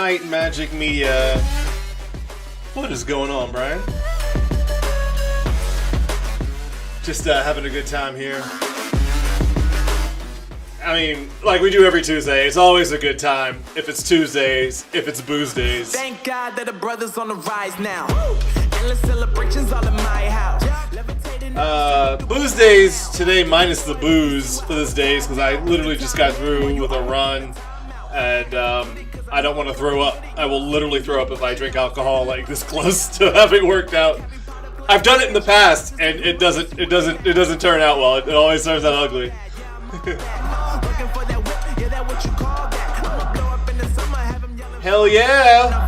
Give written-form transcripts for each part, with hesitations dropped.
Night Majik Media. What is going on, Brian? Just having a good time here. I mean, like we do every Tuesday, it's always a good time. If it's Tuesdays, if it's Boozedays. Thank God that the brothers on the rise now. Endless celebrations all in my house. Boozedays today minus the booze for this days because I literally just got through with a run and I don't want to throw up. I will literally throw up if I drink alcohol like this close to having worked out. I've done it in the past and it doesn't turn out well. It always turns out ugly. Hell yeah!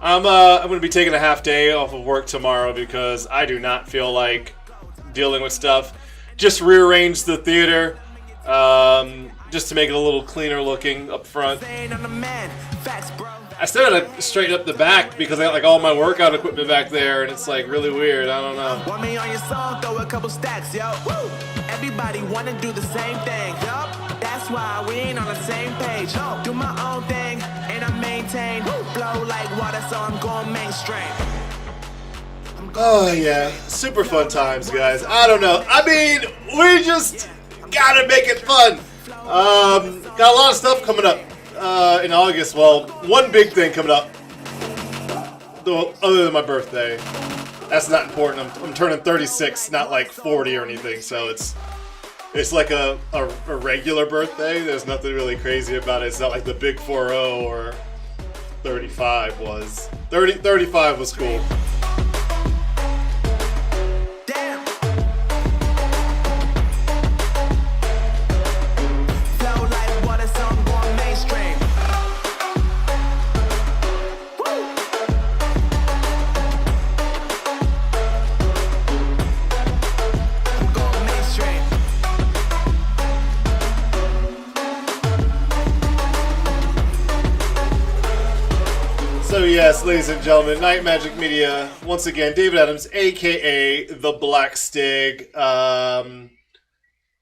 I'm gonna be taking a half day off of work tomorrow because I do not feel like dealing with stuff. Just rearranged the theater, just to make it a little cleaner looking up front. I still gotta straighten up the back because I got like all my workout equipment back there, and it's like really weird. I don't know. Want me on your song? Throw a couple stacks, yo. Woo! Everybody wanna do the same thing, yo. That's why we ain't on the same page. Do my own thing, and I maintain. Blow like water, so I'm going mainstream. Oh yeah, super fun times, guys. I don't know. I mean, we just gotta make it fun. Got a lot of stuff coming up in August. Well, one big thing coming up, though, other than my birthday. That's not important. I'm turning 36, not like 40 or anything. So it's like a regular birthday. There's nothing really crazy about it. It's not like the big 40 or 35 was. 35 was cool. So yes, ladies and gentlemen, Night Majik Media, once again, David Adams, aka The Black Stig.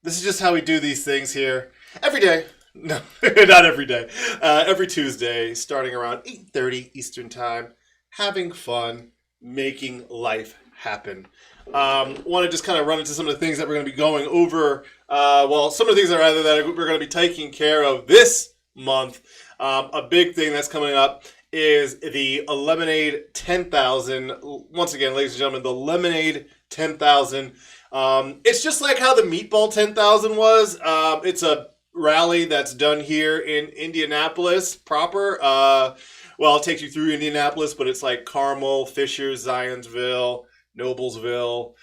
This is just how we do these things here. Every day. No, not every day. Every Tuesday, starting around 8:30 Eastern Time. Having fun, making life happen. Want to just kind of run into some of the things that we're going to be going over. Well, some of the things that we're going to be taking care of this month. A big thing that's coming up is the Lemonade 10,000. Once again, ladies and gentlemen, the Lemonade 10,000. It's just like how the Meatball 10,000 was. It's a rally that's done here in Indianapolis proper. Well, it takes you through Indianapolis, but it's like Carmel, Fishers, Zionsville, Noblesville,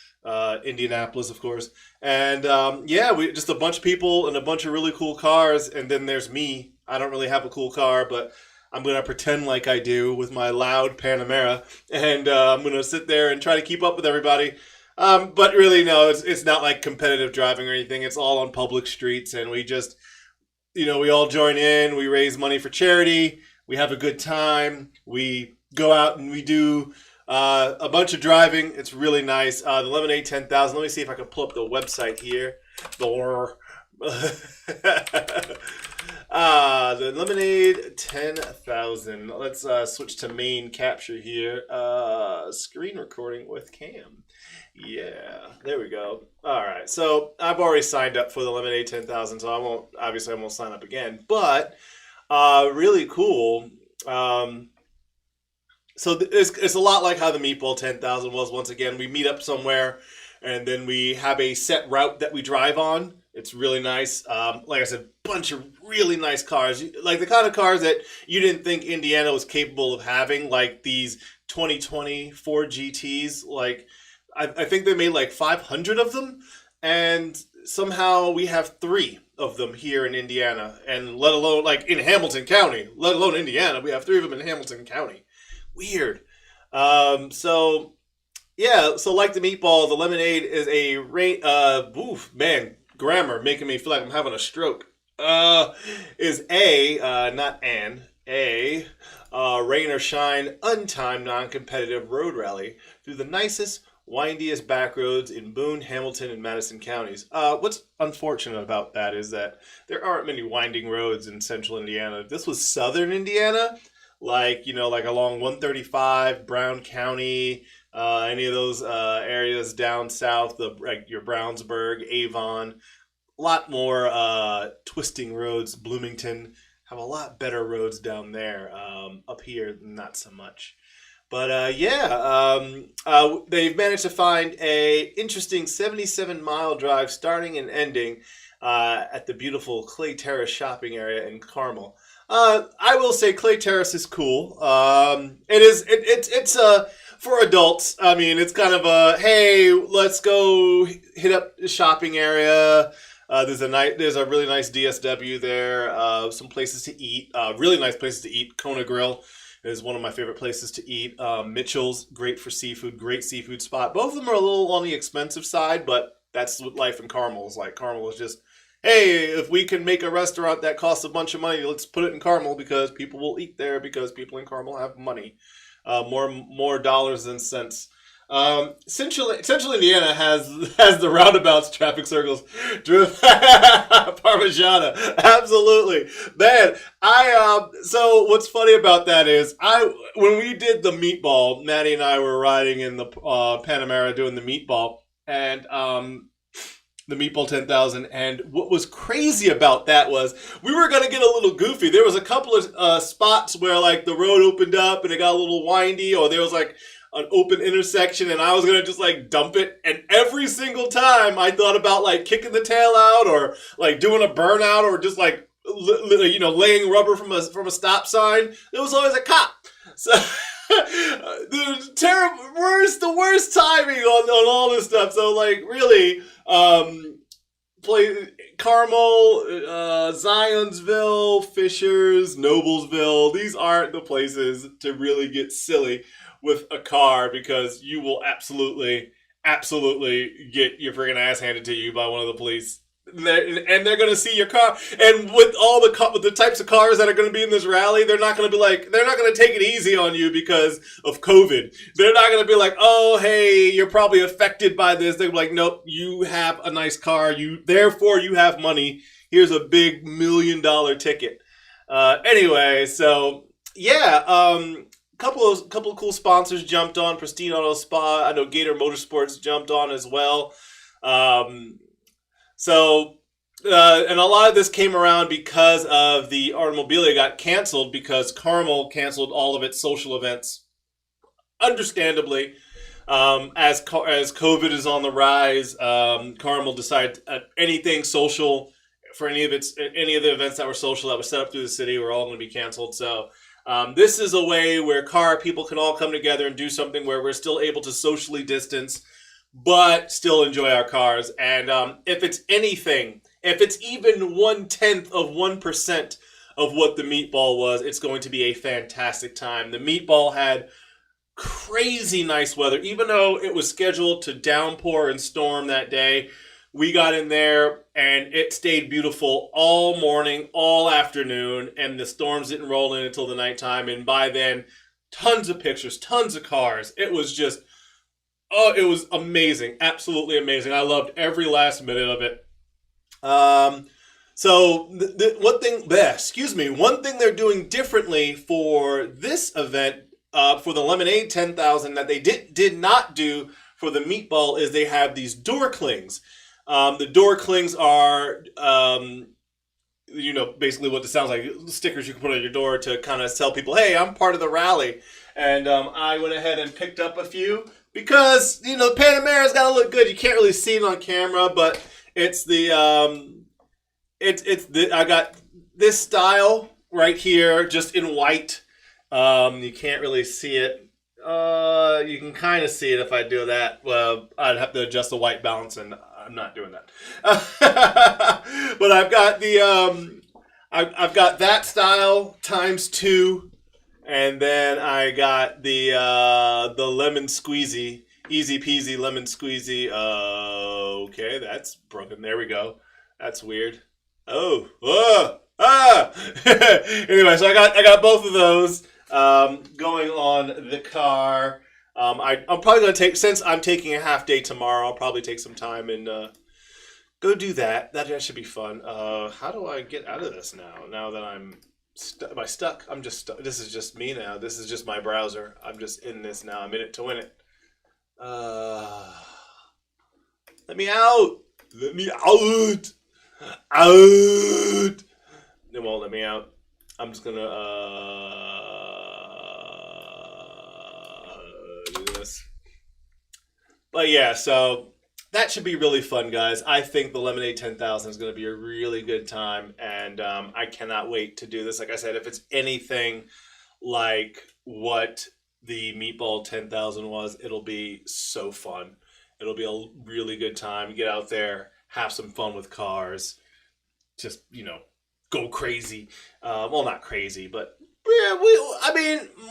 Indianapolis, of course. And yeah, we just a bunch of people and a bunch of really cool cars. And then there's me. I don't really have a cool car, but I'm going to pretend like I do with my loud Panamera, and I'm going to sit there and try to keep up with everybody. But really, no, it's not like competitive driving or anything. It's all on public streets, and we just, we all join in. We raise money for charity. We have a good time. We go out and we do a bunch of driving. It's really nice. The Lemonade 10,000. Let me see if I can pull up the website here. The Lemonade 10,000. Let's switch to main capture here. Screen recording with Cam. Yeah, there we go. All right, so I've already signed up for the Lemonade 10,000, so I won't sign up again. But really cool. So it's a lot like how the Meatball 10,000 was. Once again, we meet up somewhere, and then we have a set route that we drive on. It's really nice. Like I said, bunch of really nice cars. Like the kind of cars that you didn't think Indiana was capable of having, like these 2020 Ford GTs. Like, I think they made like 500 of them, and somehow we have 3 of them here in Indiana, and let alone like in Hamilton County, let alone Indiana. We have 3 of them in Hamilton County. Weird. So yeah, so like the Meatball, the Lemonade is a grammar making me feel like I'm having a stroke. Is not an, rain or shine, untimed, non-competitive road rally through the nicest windiest back roads in Boone, Hamilton, and Madison counties. What's unfortunate about that is that there aren't many winding roads in central Indiana. If this was southern Indiana, like, like along 135, Brown County, any of those areas down south, like your Brownsburg, Avon, a lot more twisting roads. Bloomington have a lot better roads down there. Up here, not so much. But they've managed to find a interesting 77-mile drive starting and ending at the beautiful Clay Terrace shopping area in Carmel. I will say Clay Terrace is cool. It's for adults. I mean, it's kind of a, hey, let's go hit up the shopping area. There's a really nice DSW there. Some places to eat. Really nice places to eat. Kona Grill is one of my favorite places to eat. Mitchell's, great for seafood, great seafood spot. Both of them are a little on the expensive side, but that's what life in Carmel is like. Carmel is just, hey, if we can make a restaurant that costs a bunch of money, let's put it in Carmel because people will eat there because people in Carmel have money. More dollars than cents. Central Indiana has the roundabouts, traffic circles, Parmigiana, absolutely, man. So what's funny about that is when we did the meatball, Maddie and I were riding in the Panamera doing the meatball, and the Meatball 10,000, and what was crazy about that was we were going to get a little goofy. There was a couple of spots where like the road opened up and it got a little windy, or there was like an open intersection and I was going to just like dump it. And every single time I thought about like kicking the tail out or like doing a burnout or just like, laying rubber from a stop sign. There was always a cop. So the worst timing on all this stuff. So like really, play Carmel, Zionsville, Fishers, Noblesville. These aren't the places to really get silly with a car because you will absolutely get your friggin' ass handed to you by one of the police. And they're going to see your car. And with all the types of cars that are going to be in this rally, they're not going to take it easy on you because of COVID. They're not going to be like, oh, hey, you're probably affected by this. They're like, nope, you have a nice car. Therefore you have money. Here's a big $1 million ticket. Anyway, so yeah, couple of cool sponsors jumped on. Pristine Auto Spa. I know Gator Motorsports jumped on as well. And a lot of this came around because of the Automobilia got canceled because Carmel canceled all of its social events. Understandably, as COVID is on the rise, Carmel decided anything social for any of the events that were social that were set up through the city were all going to be canceled. So this is a way where people can all come together and do something where we're still able to socially distance but still enjoy our cars. And if it's anything, if it's even 0.1% of what the meatball was, it's going to be a fantastic time. The meatball had crazy nice weather. Even though it was scheduled to downpour and storm that day, we got in there and it stayed beautiful all morning, all afternoon, and the storms didn't roll in until the nighttime. And by then, tons of pictures, tons of cars. It was just... oh, it was amazing. Absolutely amazing. I loved every last minute of it. So one thing they're doing differently for this event, for the Lemonade 10,000 that they did not do for the meatball is they have these door clings. The door clings are, basically what it sounds like, stickers you can put on your door to kind of tell people, hey, I'm part of the rally. And I went ahead and picked up a few. Because, Panamera's got to look good. You can't really see it on camera, but it's I got this style right here, just in white. You can't really see it. You can kind of see it if I do that. Well, I'd have to adjust the white balance, and I'm not doing that. But I've got I've got that style times 2. And then I got the lemon squeezy, easy peasy lemon squeezy. Okay, that's broken. There we go. That's weird. Anyway, so I got both of those going on the car. I'm probably going to take, since I'm taking a half day tomorrow, I'll probably take some time and go do that. That should be fun. How do I get out of this now? Now that I'm am I stuck? I'm just stuck. This is just me now. This is just my browser. I'm just in this now. I'm in it to win it. Let me out. Let me out. Out. They won't let me out. I'm just gonna do this. But yeah, so that should be really fun, guys. I think the Lemonade 10,000 is going to be a really good time, and I cannot wait to do this. Like I said, if it's anything like what the Meatball 10,000 was, it'll be so fun. It'll be a really good time. Get out there, have some fun with cars. Just, go crazy. Well, not crazy, but yeah,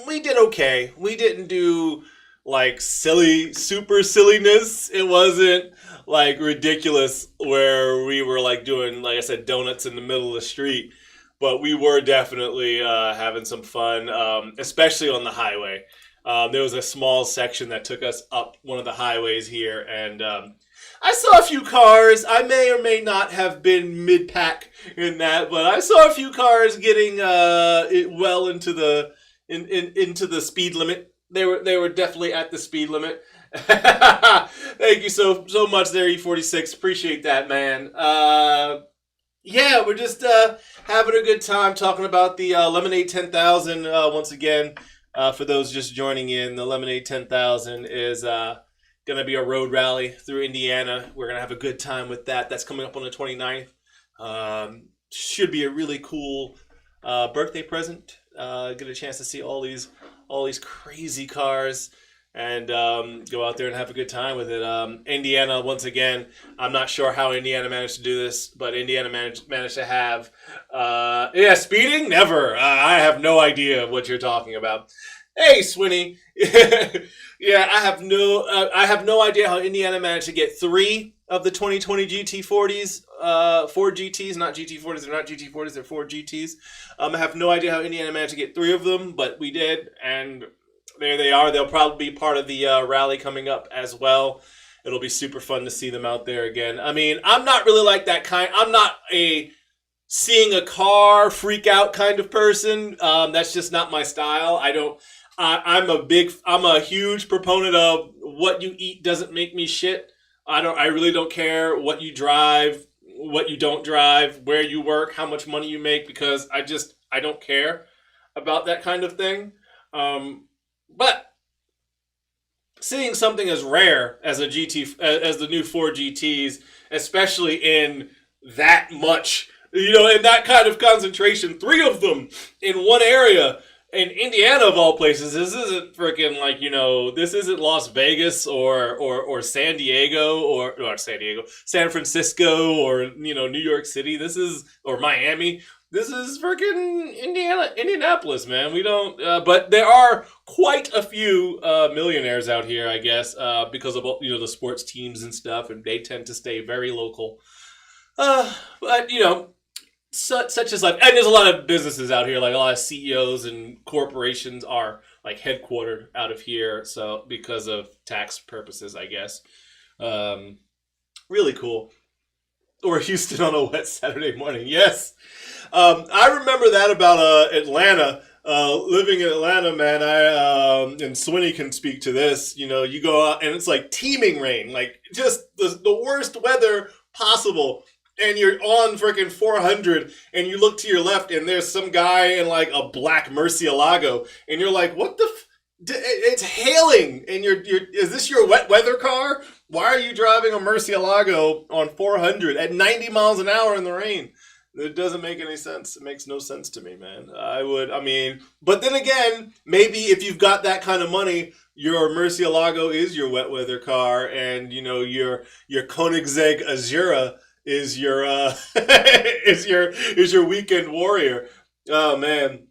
we did okay. We didn't do like super silliness. It wasn't like ridiculous where we were like doing, like I said, donuts in the middle of the street. But we were definitely having some fun, especially on the highway. There was a small section that took us up one of the highways here, and I saw a few cars. I may or may not have been mid-pack in that, but I saw a few cars getting well into the into the speed limit. They were definitely at the speed limit. Thank you so much there, E46. Appreciate that, man. Yeah, we're just having a good time talking about the Lemonade 10,000 once again. For those just joining in, the Lemonade 10,000 is going to be a road rally through Indiana. We're going to have a good time with that. That's coming up on the 29th. Should be a really cool birthday present. Get a chance to see all these crazy cars and go out there and have a good time with it. Indiana, once again, I'm not sure how Indiana managed to do this, but Indiana managed to have speeding? Never. I have no idea what you're talking about. Hey, Swinny. Yeah, I have no idea how Indiana managed to get 3 of the 2020 GT40s, 4 GTs, not GT40s. They're not GT40s. They're 4 GTs. I have no idea how Indiana managed to get 3 of them, but we did, and there they are. They'll probably be part of the rally coming up as well. It'll be super fun to see them out there again. I mean, I'm not really like that kind. I'm not a seeing a car freak out kind of person. That's just not my style. I'm a huge proponent of what you eat doesn't make me shit. I really don't care what you drive, what you don't drive, where you work, how much money you make, because I don't care about that kind of thing. But seeing something as rare as a GT, as the new 4 GTs, especially in that much, in that kind of concentration, 3 of them in one area, in Indiana of all places. This isn't freaking like, this isn't Las Vegas or San Diego or San Francisco or, New York City. Or Miami. This is freaking Indianapolis, man. We don't, but there are quite a few millionaires out here, I guess, because of the sports teams and stuff, and they tend to stay very local. But such as life, and there's a lot of businesses out here, like a lot of CEOs and corporations are like headquartered out of here, so because of tax purposes, I guess. Really cool. Or Houston on a wet Saturday morning. Yes. I remember that about Atlanta. Living in Atlanta, man, and Swinny can speak to this. You go out and it's like teeming rain, like just the worst weather possible. And you're on freaking 400 and you look to your left and there's some guy in like a black Murcielago and you're like, what the it's hailing, and is this your wet weather car? Why are you driving a Murcielago on 400 at 90 miles an hour in the rain? It doesn't make any sense. It makes no sense to me, man. But then again, maybe if you've got that kind of money, your Murcielago is your wet weather car, and your Koenigsegg Azura is your is your weekend warrior. Oh man.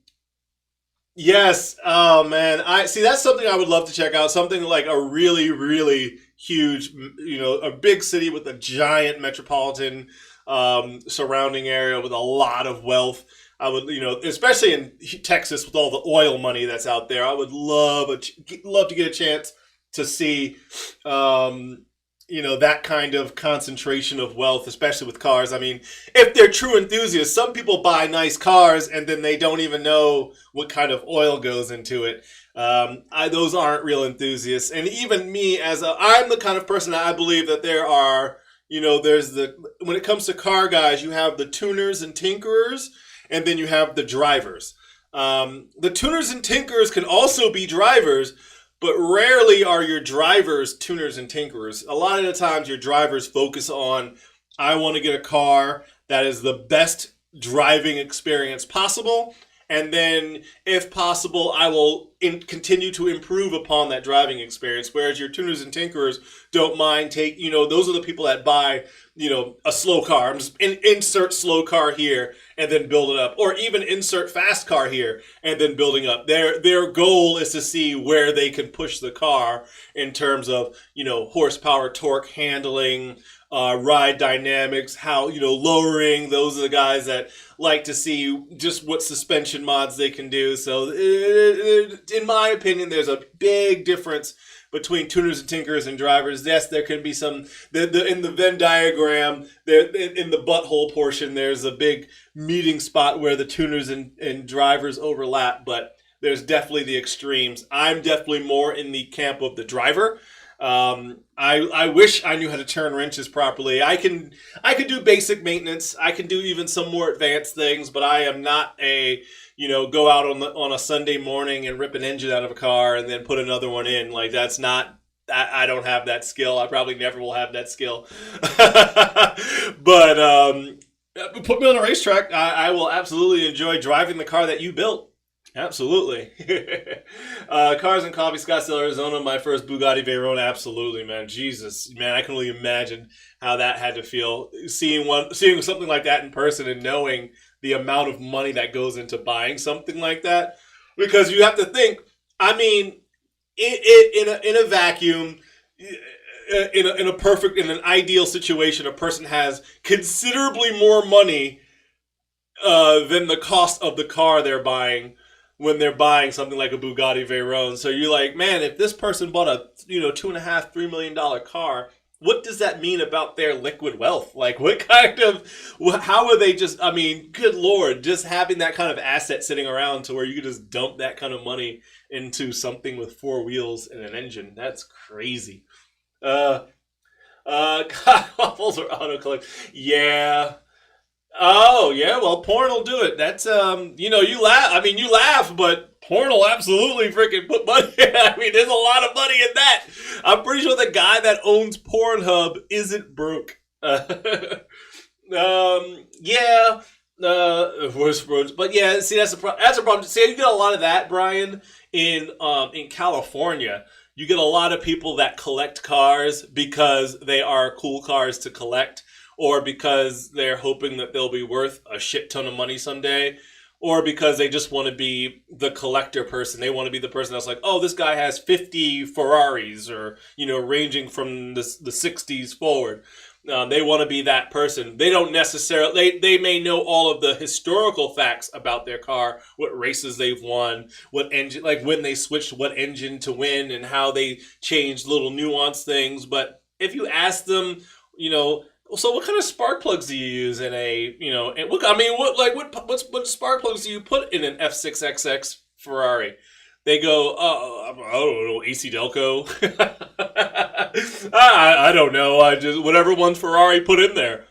Yes. Oh man. I see. That's something I would love to check out. Something like a really, really huge, a big city with a giant metropolitan surrounding area with a lot of wealth. I would, especially in Texas with all the oil money that's out there. I would love to get a chance to see, that kind of concentration of wealth, especially with cars. I mean, if they're true enthusiasts, some people buy nice cars and then they don't even know what kind of oil goes into it. Those aren't real enthusiasts. And even me, I'm the kind of person that I believe that there are, when it comes to car guys, you have the tuners and tinkerers, and then you have the drivers. The tuners and tinkerers can also be drivers, but rarely are your drivers tuners and tinkerers. A lot of the times your drivers focus on, I want to get a car that is the best driving experience possible. And then, if possible, I will continue to improve upon that driving experience. Whereas your tuners and tinkerers don't mind those are the people that buy, a slow car. I'm just insert slow car here and then build it up. Or even insert fast car here and then building up. Their goal is to see where they can push the car in terms of, horsepower, torque, handling, ride dynamics, how, lowering. Those are the guys that like to see just what suspension mods they can do. So in my opinion, there's a big difference between tuners and tinkerers and drivers. Yes, there can be some, in the Venn diagram, there in the butthole portion, there's a big meeting spot where the tuners and drivers overlap, but there's definitely the extremes. I'm definitely more in the camp of the driver. I wish I knew how to turn wrenches properly. I can do basic maintenance. I can do even some more advanced things, but I am not go out on a Sunday morning and rip an engine out of a car and then put another one in. Like, that's not, I don't have that skill. I probably never will have that skill. But put me on a racetrack. I will absolutely enjoy driving the car that you built. Absolutely. Cars and Coffee, Scottsdale, Arizona. My first Bugatti Veyron. Absolutely, man. Jesus, man, I can only imagine how that had to feel. Seeing something like that in person and knowing the amount of money that goes into buying something like that. Because you have to think, I mean, in a vacuum, in an ideal situation, a person has considerably more money than the cost of the car they're buying when they're buying something like a Bugatti Veyron. So you're like, man, if this person bought a $2.5-3 million car, what does that mean about their liquid wealth? Like, how are they just, I mean, good Lord, just having that kind of asset sitting around to where you could just dump that kind of money into something with four wheels and an engine. That's crazy. God waffles or autocollect. Yeah. Oh, yeah, well, porn will do it. That's, you laugh, but porn will absolutely freaking put money in. I mean, there's a lot of money in that. I'm pretty sure the guy that owns Pornhub isn't broke. But yeah, see, that's a problem. See, you get a lot of that, Brian, in California. You get a lot of people that collect cars because they are cool cars to collect, or because they're hoping that they'll be worth a shit ton of money someday, or because they just want to be the collector person. They want to be the person that's like, oh, this guy has 50 Ferraris, or, ranging from the 60s forward. They want to be that person. They don't necessarily, they may know all of the historical facts about their car, what races they've won, what engine, like when they switched what engine to win and how they changed little nuanced things. But if you ask them, so what kind of spark plugs do you use in what spark plugs do you put in an F6XX Ferrari? They go, I don't know, AC Delco. I don't know. I just, whatever one Ferrari put in there.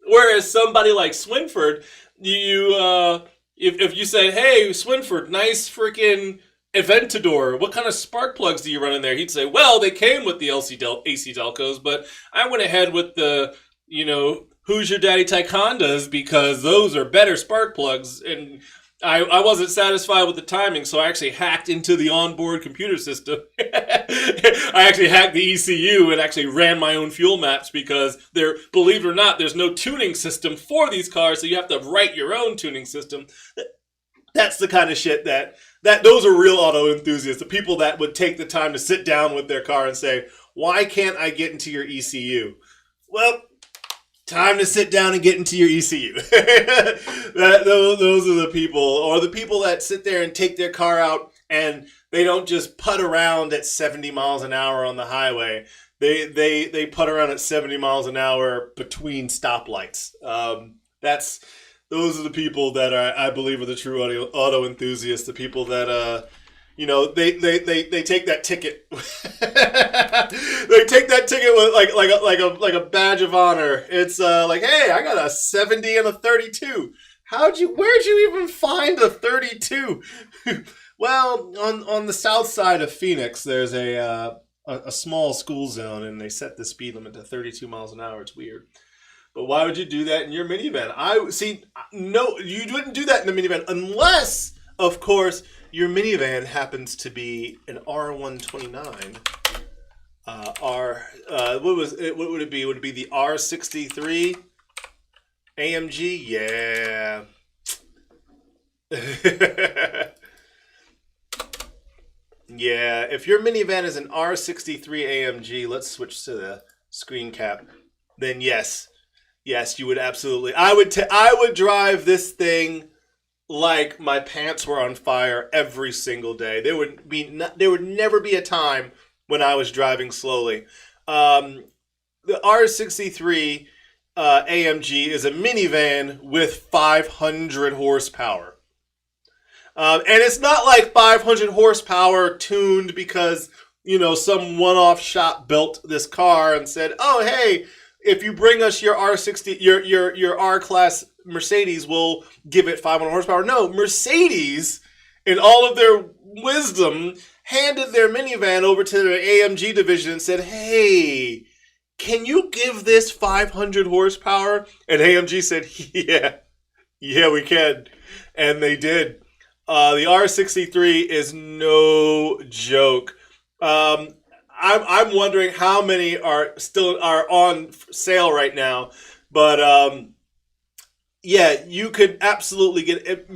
Whereas somebody like Swinford, if you say, hey, Swinford, nice freaking Aventador, what kind of spark plugs do you run in there? He'd say, well, they came with the AC Delcos, but I went ahead with the, Who's Your Daddy Taikondas, because those are better spark plugs. And I wasn't satisfied with the timing, so I actually hacked into the onboard computer system. I actually hacked the ECU and actually ran my own fuel maps, because believe it or not, there's no tuning system for these cars, so you have to write your own tuning system. That's the kind of shit that those are real auto enthusiasts, the people that would take the time to sit down with their car and say, why can't I get into your ECU? Well, time to sit down and get into your ECU. Those are the people, or the people that sit there and take their car out and They don't just putt around at 70 miles an hour on the highway. They putt around at 70 miles an hour between stoplights. Those are the people that I believe are the true auto enthusiasts. The people that they take that ticket. They take that ticket with like a badge of honor. It's like, hey, I got a 70 and a 32. Where'd you even find a 32? Well, on the south side of Phoenix, there's a small school zone, and they set the speed limit to 32 miles an hour. It's weird. But why would you do that in your minivan? No, you wouldn't do that in the minivan unless, of course, your minivan happens to be an R129. What would it be? Would it be the R63 AMG? Yeah. Yeah, if your minivan is an R63 AMG, let's switch to the screen cap. Then yes, you would absolutely. I would drive this thing like my pants were on fire every single day. There would never be a time when I was driving slowly. The R63 AMG is a minivan with 500 horsepower. And it's not like 500 horsepower tuned because, some one-off shop built this car and said, oh, hey, if you bring us your R60, your R-Class Mercedes, we'll give it 500 horsepower. No, Mercedes, in all of their wisdom, handed their minivan over to their AMG division and said, hey, can you give this 500 horsepower? And AMG said, yeah, we can. And they did. The R63 is no joke. I'm wondering how many are on sale right now, but you could absolutely get it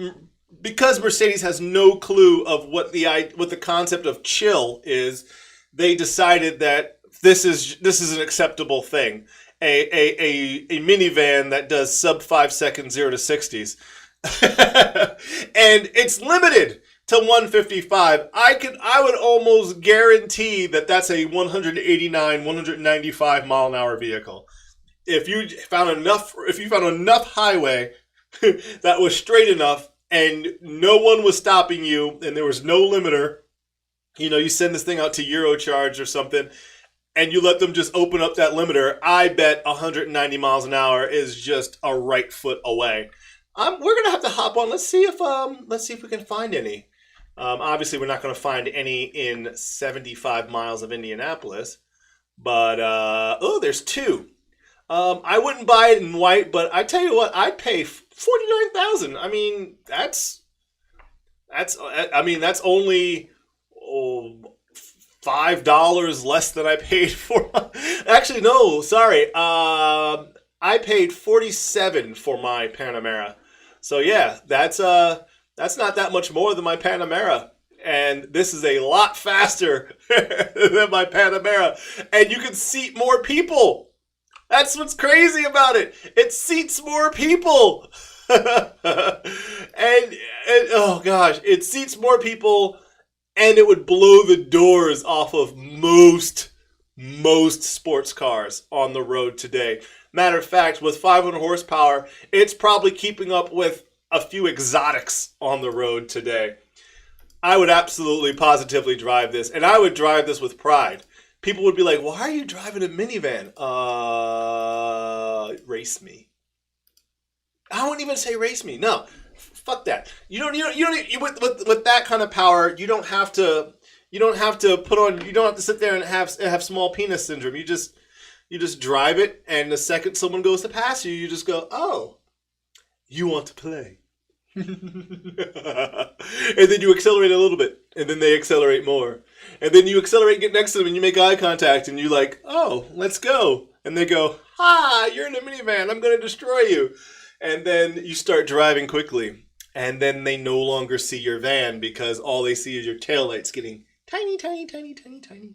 because Mercedes has no clue of what the concept of chill is. They decided that this is an acceptable thing, a minivan that does sub 5 seconds 0 to 60s. And it's limited to 155. I would almost guarantee that that's a 195 mile an hour vehicle. If you found enough highway that was straight enough and no one was stopping you and there was no limiter, you send this thing out to Eurocharge or something and you let them just open up that limiter, I bet 190 miles an hour is just a right foot away. We're gonna have to hop on. Let's see if we can find any. Obviously, we're not gonna find any in 75 miles of Indianapolis, but there's two. I wouldn't buy it in white, but I tell you what, I'd pay $49,000. I mean, that's only $5 less than I paid for. Actually, no, sorry. I paid $47 for my Panamera. So yeah, that's not that much more than my Panamera. And this is a lot faster than my Panamera. And you can seat more people. That's what's crazy about it. It seats more people. and oh gosh, it seats more people and it would blow the doors off of most sports cars on the road today. Matter of fact, with 500 horsepower, it's probably keeping up with a few exotics on the road today. I would absolutely, positively drive this, and I would drive this with pride. People would be like, why are you driving a minivan? Race me. I wouldn't even say race me. No, fuck that. You with that kind of power, you don't have to sit there and have small penis syndrome. You just drive it, and the second someone goes to pass you, you just go, oh, you want to play. And then you accelerate a little bit, and then they accelerate more. And then you accelerate and get next to them, and you make eye contact, and you're like, oh, let's go. And they go, you're in a minivan, I'm going to destroy you. And then you start driving quickly, and then they no longer see your van because all they see is your taillights getting tiny, tiny, tiny, tiny, tiny.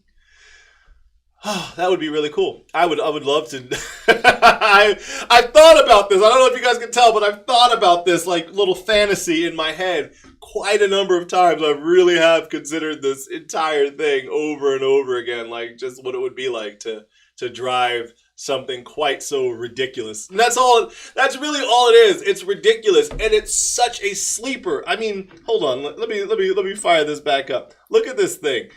That would be really cool. I would love to. I've thought about this. I don't know if you guys can tell, but I've thought about this like little fantasy in my head quite a number of times. I really have considered this entire thing over and over again, like just what it would be like to drive something quite so ridiculous. And that's all. That's really all it is. It's ridiculous, and it's such a sleeper. I mean, hold on. Let me fire this back up. Look at this thing.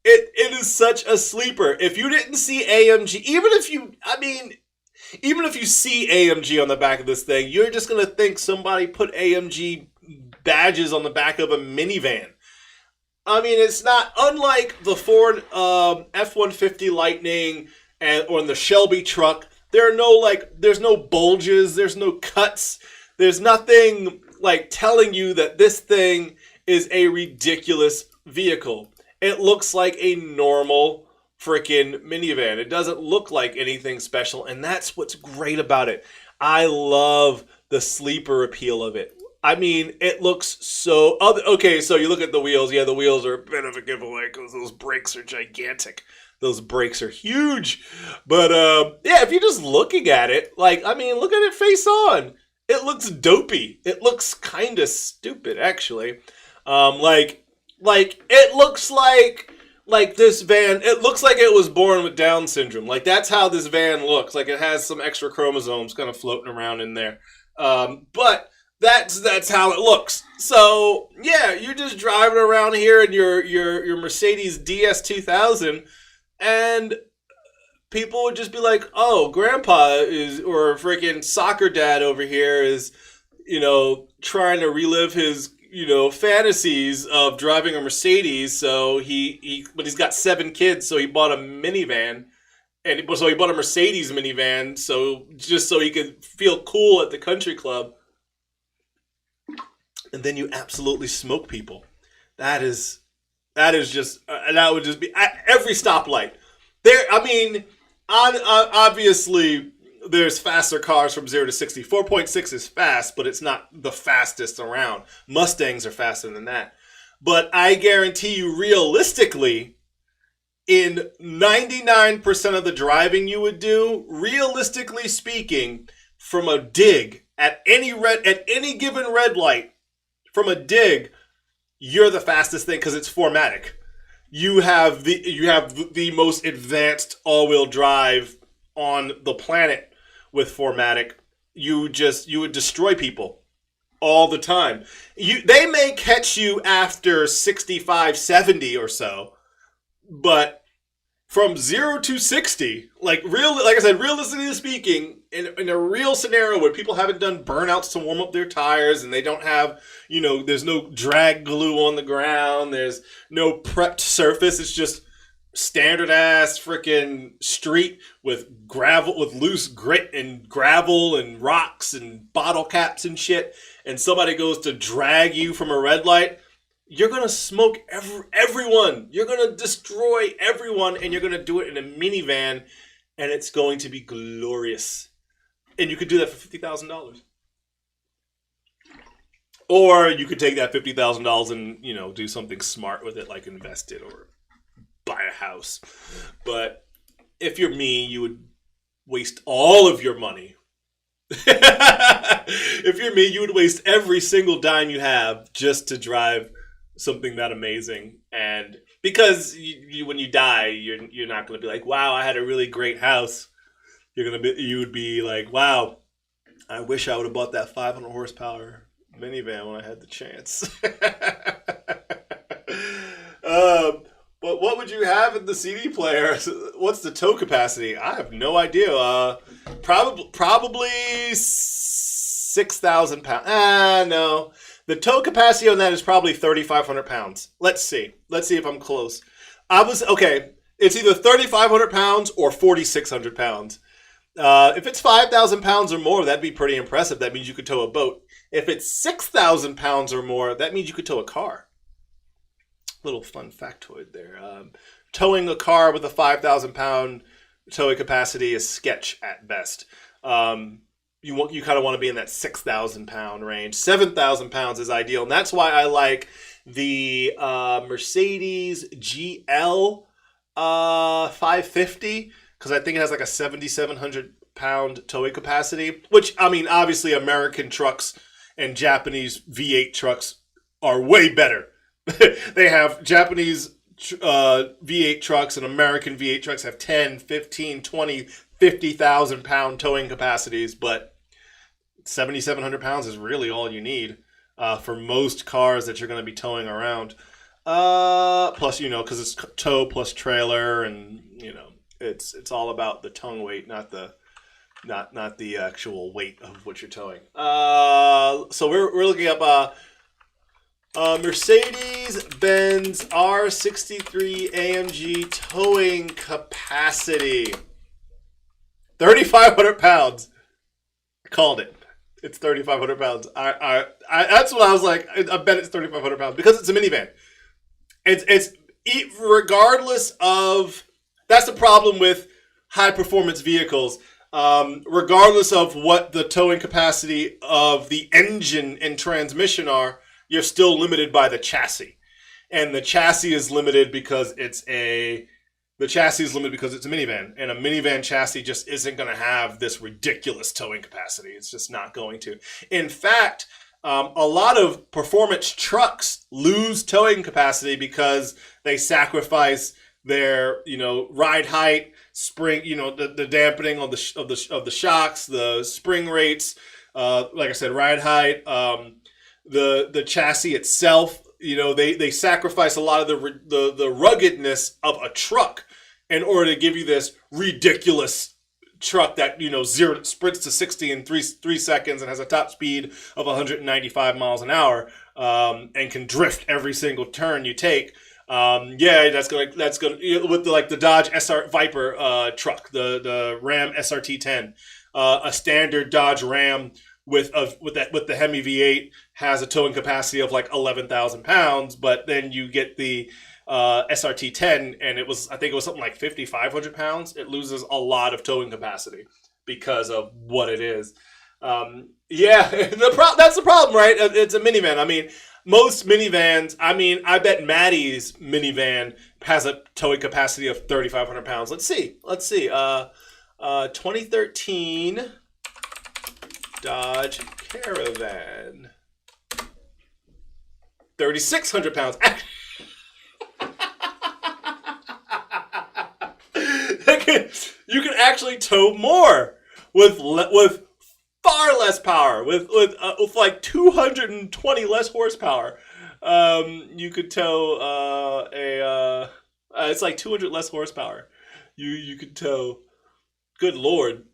It is such a sleeper. If you didn't see AMG, even if you see AMG on the back of this thing, you're just gonna think somebody put AMG badges on the back of a minivan. I mean, it's not unlike the Ford F-150 Lightning or the Shelby truck. There's no bulges, there's no cuts, there's nothing like telling you that this thing is a ridiculous vehicle. It looks like a normal freaking minivan. It doesn't look like anything special, and that's what's great about it. I love the sleeper appeal of it. I mean, it looks so... Okay, so you look at the wheels. Yeah, the wheels are a bit of a giveaway because those brakes are gigantic. Those brakes are huge. But, yeah, if you're just looking at it, like, I mean, look at it face on. It looks dopey. It looks kind of stupid, actually. Like it looks like this van, it looks like it was born with Down syndrome. Like, that's how this van looks. Like, it has some extra chromosomes kind of floating around in there. But that's how it looks. So, yeah, you're just driving around here in your Mercedes DS 2000, and people would just be like, oh, grandpa or freaking soccer dad over here is, trying to relive his fantasies of driving a Mercedes. So but he's got 7 kids, so he bought a minivan, so he bought a Mercedes minivan, so he could feel cool at the country club. And then you absolutely smoke people. That would just be at every stoplight. There, I mean, obviously, there's faster cars from 0 to 60. 4.6 is fast, but it's not the fastest around. Mustangs are faster than that. But I guarantee you, realistically, in 99% of the driving you would do, realistically speaking, from a dig at any given red light, from a dig, you're the fastest thing because it's 4MATIC. You have the most advanced all-wheel drive on the planet. With 4MATIC, you would destroy people all the time. They may catch you after 65, 70 or so, but from 0 to 60, like I said, realistically speaking, in a real scenario where people haven't done burnouts to warm up their tires and they don't have, there's no drag glue on the ground, there's no prepped surface, it's just standard ass freaking street with loose grit and gravel and rocks and bottle caps and shit, and somebody goes to drag you from a red light, you're gonna smoke everyone. You're gonna destroy everyone, and you're gonna do it in a minivan, and it's going to be glorious. And you could do that for $50,000. Or you could take that $50,000 and do something smart with it, like invest it or buy a house. But if you're me, you would waste all of your money. If you're me, you would waste every single dime you have just to drive something that amazing. And because when you die, you're not going to be like, wow, I had a really great house. You would be like, wow, I wish I would have bought that 500 horsepower minivan when I had the chance. But what would you have in the CD player? What's the tow capacity? I have no idea. Probably 6,000 pounds. No. The tow capacity on that is probably 3,500 pounds. Let's see. Let's see if I'm close. It's either 3,500 pounds or 4,600 pounds. If it's 5,000 pounds or more, that'd be pretty impressive. That means you could tow a boat. If it's 6,000 pounds or more, that means you could tow a car. Little fun factoid there. Towing a car with a 5,000 pound towing capacity is sketch at best. You kind of want to be in that 6,000 pound range. 7,000 pounds is ideal, and that's why I like the Mercedes GL 550, because I think it has like a 7,700 pound towing capacity. Which, I mean, obviously American trucks and Japanese V8 trucks are way better. They have Japanese V8 trucks and American V8 trucks have 10, 15, 20, 50,000 pound towing capacities, but 7,700 pounds is really all you need for most cars that you're going to be towing around. Plus, because it's tow plus trailer, and it's all about the tongue weight, not the actual weight of what you're towing. So we're looking up Mercedes-Benz R63 AMG towing capacity, 3,500 pounds. I called it. It's 3,500 pounds. I that's what I was like. I bet it's 3,500 pounds because it's a minivan. It's regardless of, that's the problem with high performance vehicles. Regardless of what the towing capacity of the engine and transmission are, you're still limited by the chassis, and the chassis is limited because it's a minivan, and a minivan chassis just isn't going to have this ridiculous towing capacity. It's just not going to. In fact, a lot of performance trucks lose towing capacity because they sacrifice their, ride height, spring, the dampening of the shocks, the spring rates, like I said, ride height, the chassis itself. They sacrifice a lot of the ruggedness of a truck in order to give you this ridiculous truck that sprints to 60 in 3 seconds and has a top speed of 195 miles an hour, and can drift every single turn you take. That's gonna with the Dodge SR Viper truck, the Ram SRT10, a standard Dodge Ram with the Hemi V8 has a towing capacity of like 11,000 pounds, but then you get the SRT10, and I think it was something like 5,500 pounds. It loses a lot of towing capacity because of what it is. That's the problem, right? It's a minivan. I mean, most minivans, I bet Maddie's minivan has a towing capacity of 3,500 pounds. Let's see. 2013 Dodge Caravan, 3,600 pounds. You can actually tow more with far less power, with like 220 less horsepower. You could tow it's like 200 less horsepower. You could tow. Good Lord.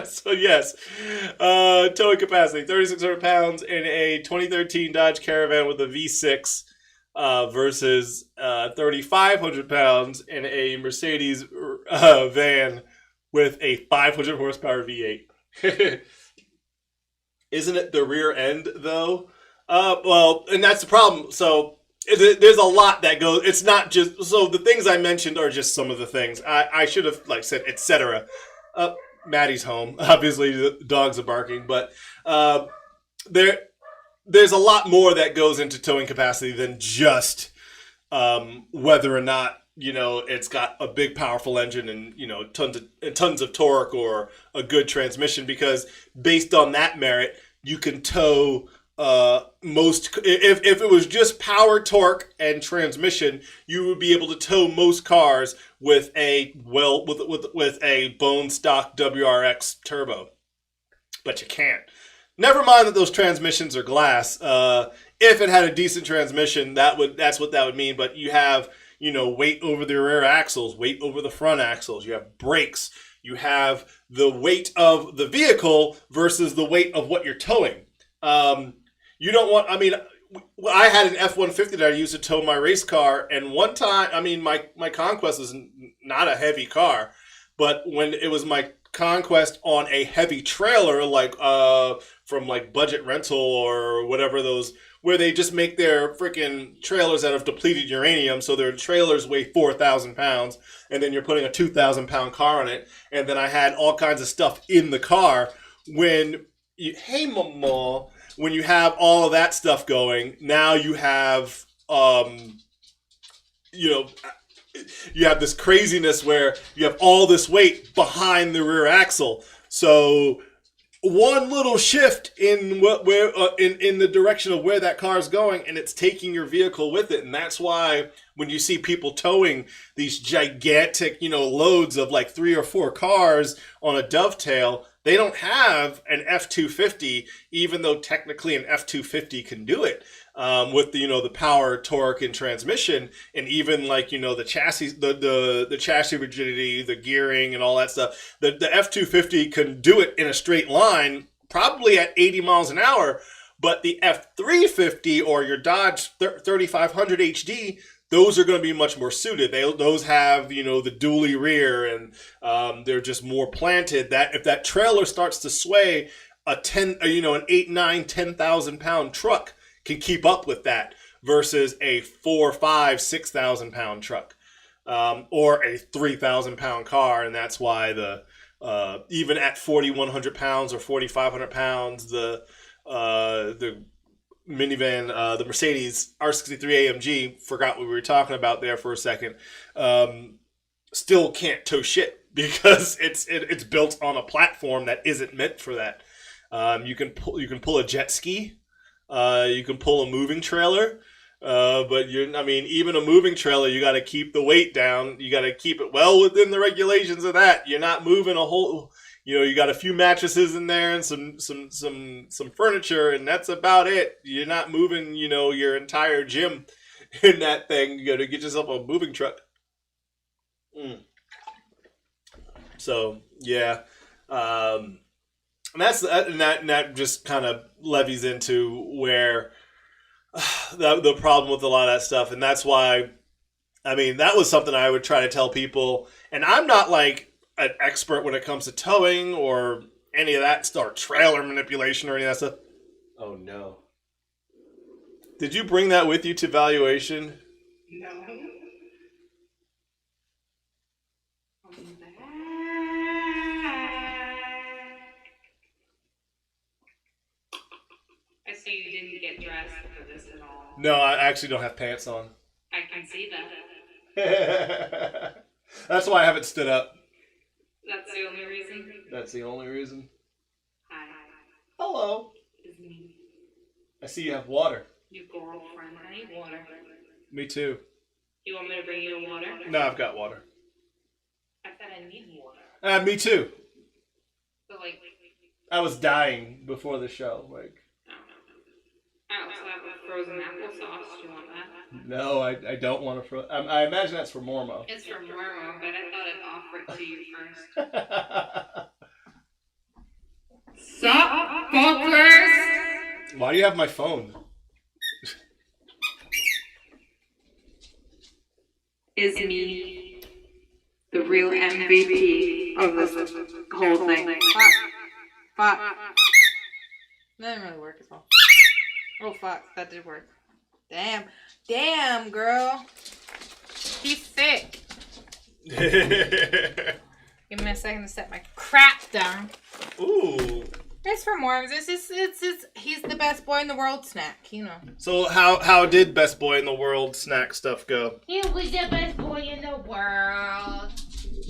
So yes, towing capacity, 3,600 pounds in a 2013 Dodge Caravan with a V6 versus 3,500 pounds in a Mercedes van with a 500 horsepower V8. Isn't it the rear end, though? And that's the problem. So there's a lot that goes. It's not just, so the things I mentioned are just some of the things. I should have said etc. Maddie's home. Obviously, the dogs are barking, but there's a lot more that goes into towing capacity than just whether or not it's got a big powerful engine and tons of torque or a good transmission, because based on that merit you can tow most. If it was just power, torque, and transmission, you would be able to tow most cars with a bone stock WRX turbo, but you can't. Never mind that those transmissions are glass. If it had a decent transmission, that's what that would mean. But you have weight over the rear axles, weight over the front axles. You have brakes. You have the weight of the vehicle versus the weight of what you're towing. You don't want. I had an F-150 that I used to tow my race car, and one time, my Conquest is not a heavy car, but when it was my Conquest on a heavy trailer, like from like Budget Rental or whatever, those where they just make their freaking trailers out of depleted uranium, so their trailers weigh 4,000 pounds, and then you're putting a 2,000 pound car on it, and then I had all kinds of stuff in the car. When you have all of that stuff going, now you have you have this craziness where you have all this weight behind the rear axle. So one little shift in in the direction of where that car is going, and it's taking your vehicle with it. And that's why when you see people towing these gigantic, loads of like 3 or 4 cars on a dovetail, they don't have an F-250, even though technically an F-250 can do it. With the power, torque, and transmission, and even like the chassis, the chassis rigidity, the gearing, and all that stuff. The F-250 can do it in a straight line, probably at 80 miles an hour. But the F-350 or your Dodge 3500 HD, those are going to be much more suited. Those have the dually rear, and they're just more planted. That if that trailer starts to sway, an 8, 9, 10,000 pound truck can keep up with that versus a 4, 5, 6,000 pound truck, or a 3,000 pound car. And that's why even at 4,100 pounds or 4,500 pounds, the minivan, the Mercedes R63 AMG, forgot what we were talking about there for a second, still can't tow shit because it's built on a platform that isn't meant for that. You can pull a jet ski. You can pull a moving trailer, but even a moving trailer, you got to keep the weight down. You got to keep it well within the regulations of that. You're not moving a whole, you got a few mattresses in there and some furniture, and that's about it. You're not moving, your entire gym in that thing. You got to get yourself a moving truck. So yeah. And that just kind of levies into where the problem with a lot of that stuff. And that's why, that was something I would try to tell people. And I'm not like an expert when it comes to towing or any of that stuff, or trailer manipulation or any of that stuff. Oh, no. Did you bring that with you to valuation? No. I see you didn't get dressed for this at all. No, I actually don't have pants on. I can see that. That's why I haven't stood up. That's the only reason? That's the only reason. Hi. Hello. It's me. I see you have water. Your girlfriend. I need water. Me too. You want me to bring you water? No, I've got water. I said I need water. Me too. So I was dying before the show. I also have a frozen applesauce. Do you want that? No, I don't want to I imagine that's for Mormo. It's for Mormo, but I thought I'd offer it to you first. Sup, fuckers? Why do you have my phone? Is me the real MVP of this whole thing? Fuck. That didn't really work as well. Oh fuck, that did work. Damn, girl. He's sick. Give me a second to set my crap down. Ooh. It's for Morms. He's the best boy in the world snack, So how did Best Boy in the World snack stuff go? He was the best boy in the world.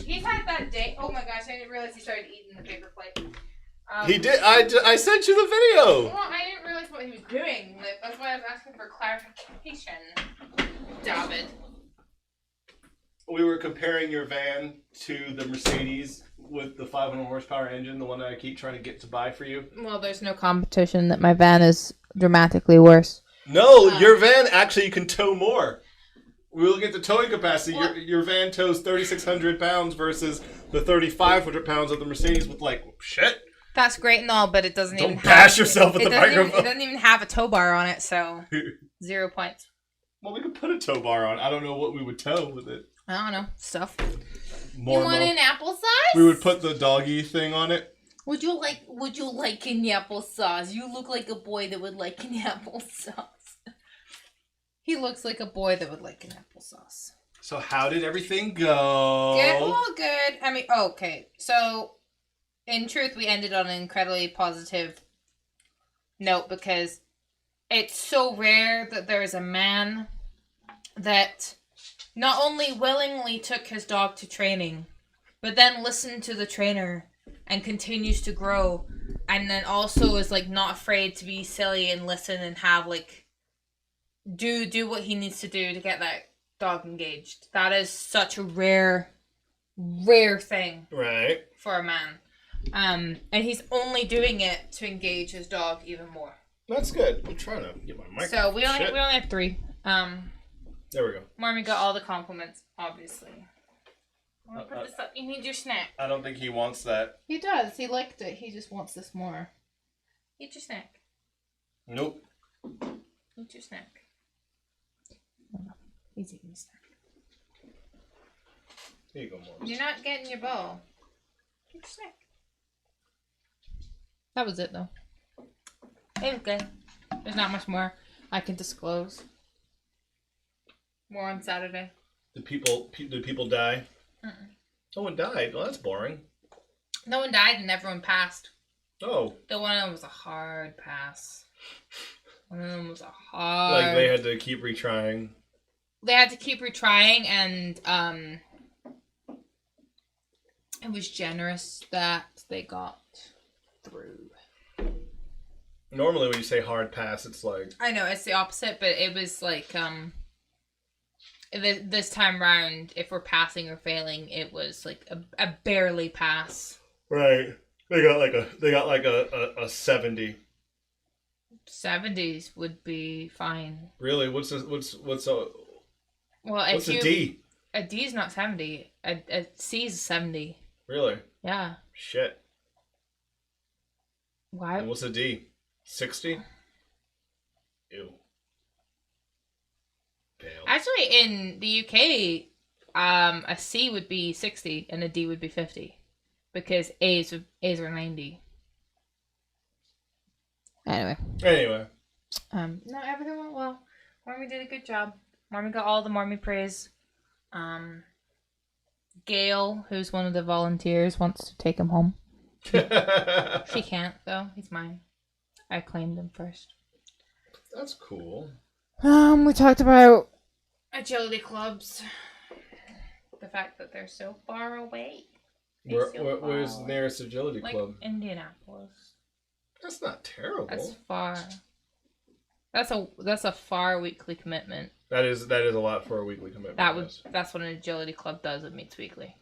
He's had that day. Oh my gosh, I didn't realize he started eating the paper plate. He did. I sent you the video. Well, I didn't realize what he was doing. That's why I was asking for clarification. David. We were comparing your van to the Mercedes with the 500 horsepower engine, the one that I keep trying to get to buy for you. Well, there's no competition that my van is dramatically worse. No, your van actually can tow more. We look at the towing capacity. What? Your van tows 3,600 pounds versus the 3,500 pounds of the Mercedes with shit. That's great and all, but it doesn't Don't even have... Don't bash yourself with the microphone. It doesn't even have a tow bar on it, so 0 points. Well, we could put a tow bar on. I don't know what we would tow with it. I don't know. Stuff. More you want an applesauce? We would put the doggy thing on it. Would you like an applesauce? You look like a boy that would like an applesauce. He looks like a boy that would like an applesauce. So how did everything go? Good. Well, good. Okay. So, in truth, we ended on an incredibly positive note because it's so rare that there is a man that not only willingly took his dog to training, but then listened to the trainer and continues to grow, and then also is like not afraid to be silly and listen and have like do what he needs to do to get that dog engaged. That is such a rare thing Right. for a man. And he's only doing it to engage his dog even more. That's good. I'm trying to get my mic. So we only have 3. There we go. Marmy got all the compliments, obviously. I'll put this up. You need your snack. I don't think he wants that. He does. He liked it. He just wants this more. Eat your snack. Nope. Eat your snack. He's eating his snack. Here you go, Morris. You're not getting your bowl. Eat your snack. That was it, though. It was good. There's not much more I can disclose. More on Saturday. Did people die? Mm-mm. No one died. Well, that's boring. No one died and everyone passed. Oh. The one of them was a hard pass. One of them was a hard... Like, they had to keep retrying. They had to keep retrying, and it was generous that they got through. Normally when you say hard pass, it's like... I know, it's the opposite, but it was like, this time round, if we're passing or failing, it was like a barely pass. Right. They got like a 70. 70s would be fine. Really? What's a D? A D is not 70. A C is 70. Really? Yeah. Shit. Why? And what's a D? 60? Ew. Fail. Actually, in the UK, a C would be 60 and a D would be 50, because A's are 90. Anyway. No, everything went well. Marmy did a good job. Marmy got all the Marmy praise. Gail, who's one of the volunteers, wants to take him home. She can't, though. He's mine. I claimed him first. That's cool. We talked about agility clubs. The fact that they're so far away. Where's the nearest agility club? Indianapolis. That's not terrible. That's far. That's a far weekly commitment. That is a lot for a weekly commitment. That's what an agility club does. It meets weekly.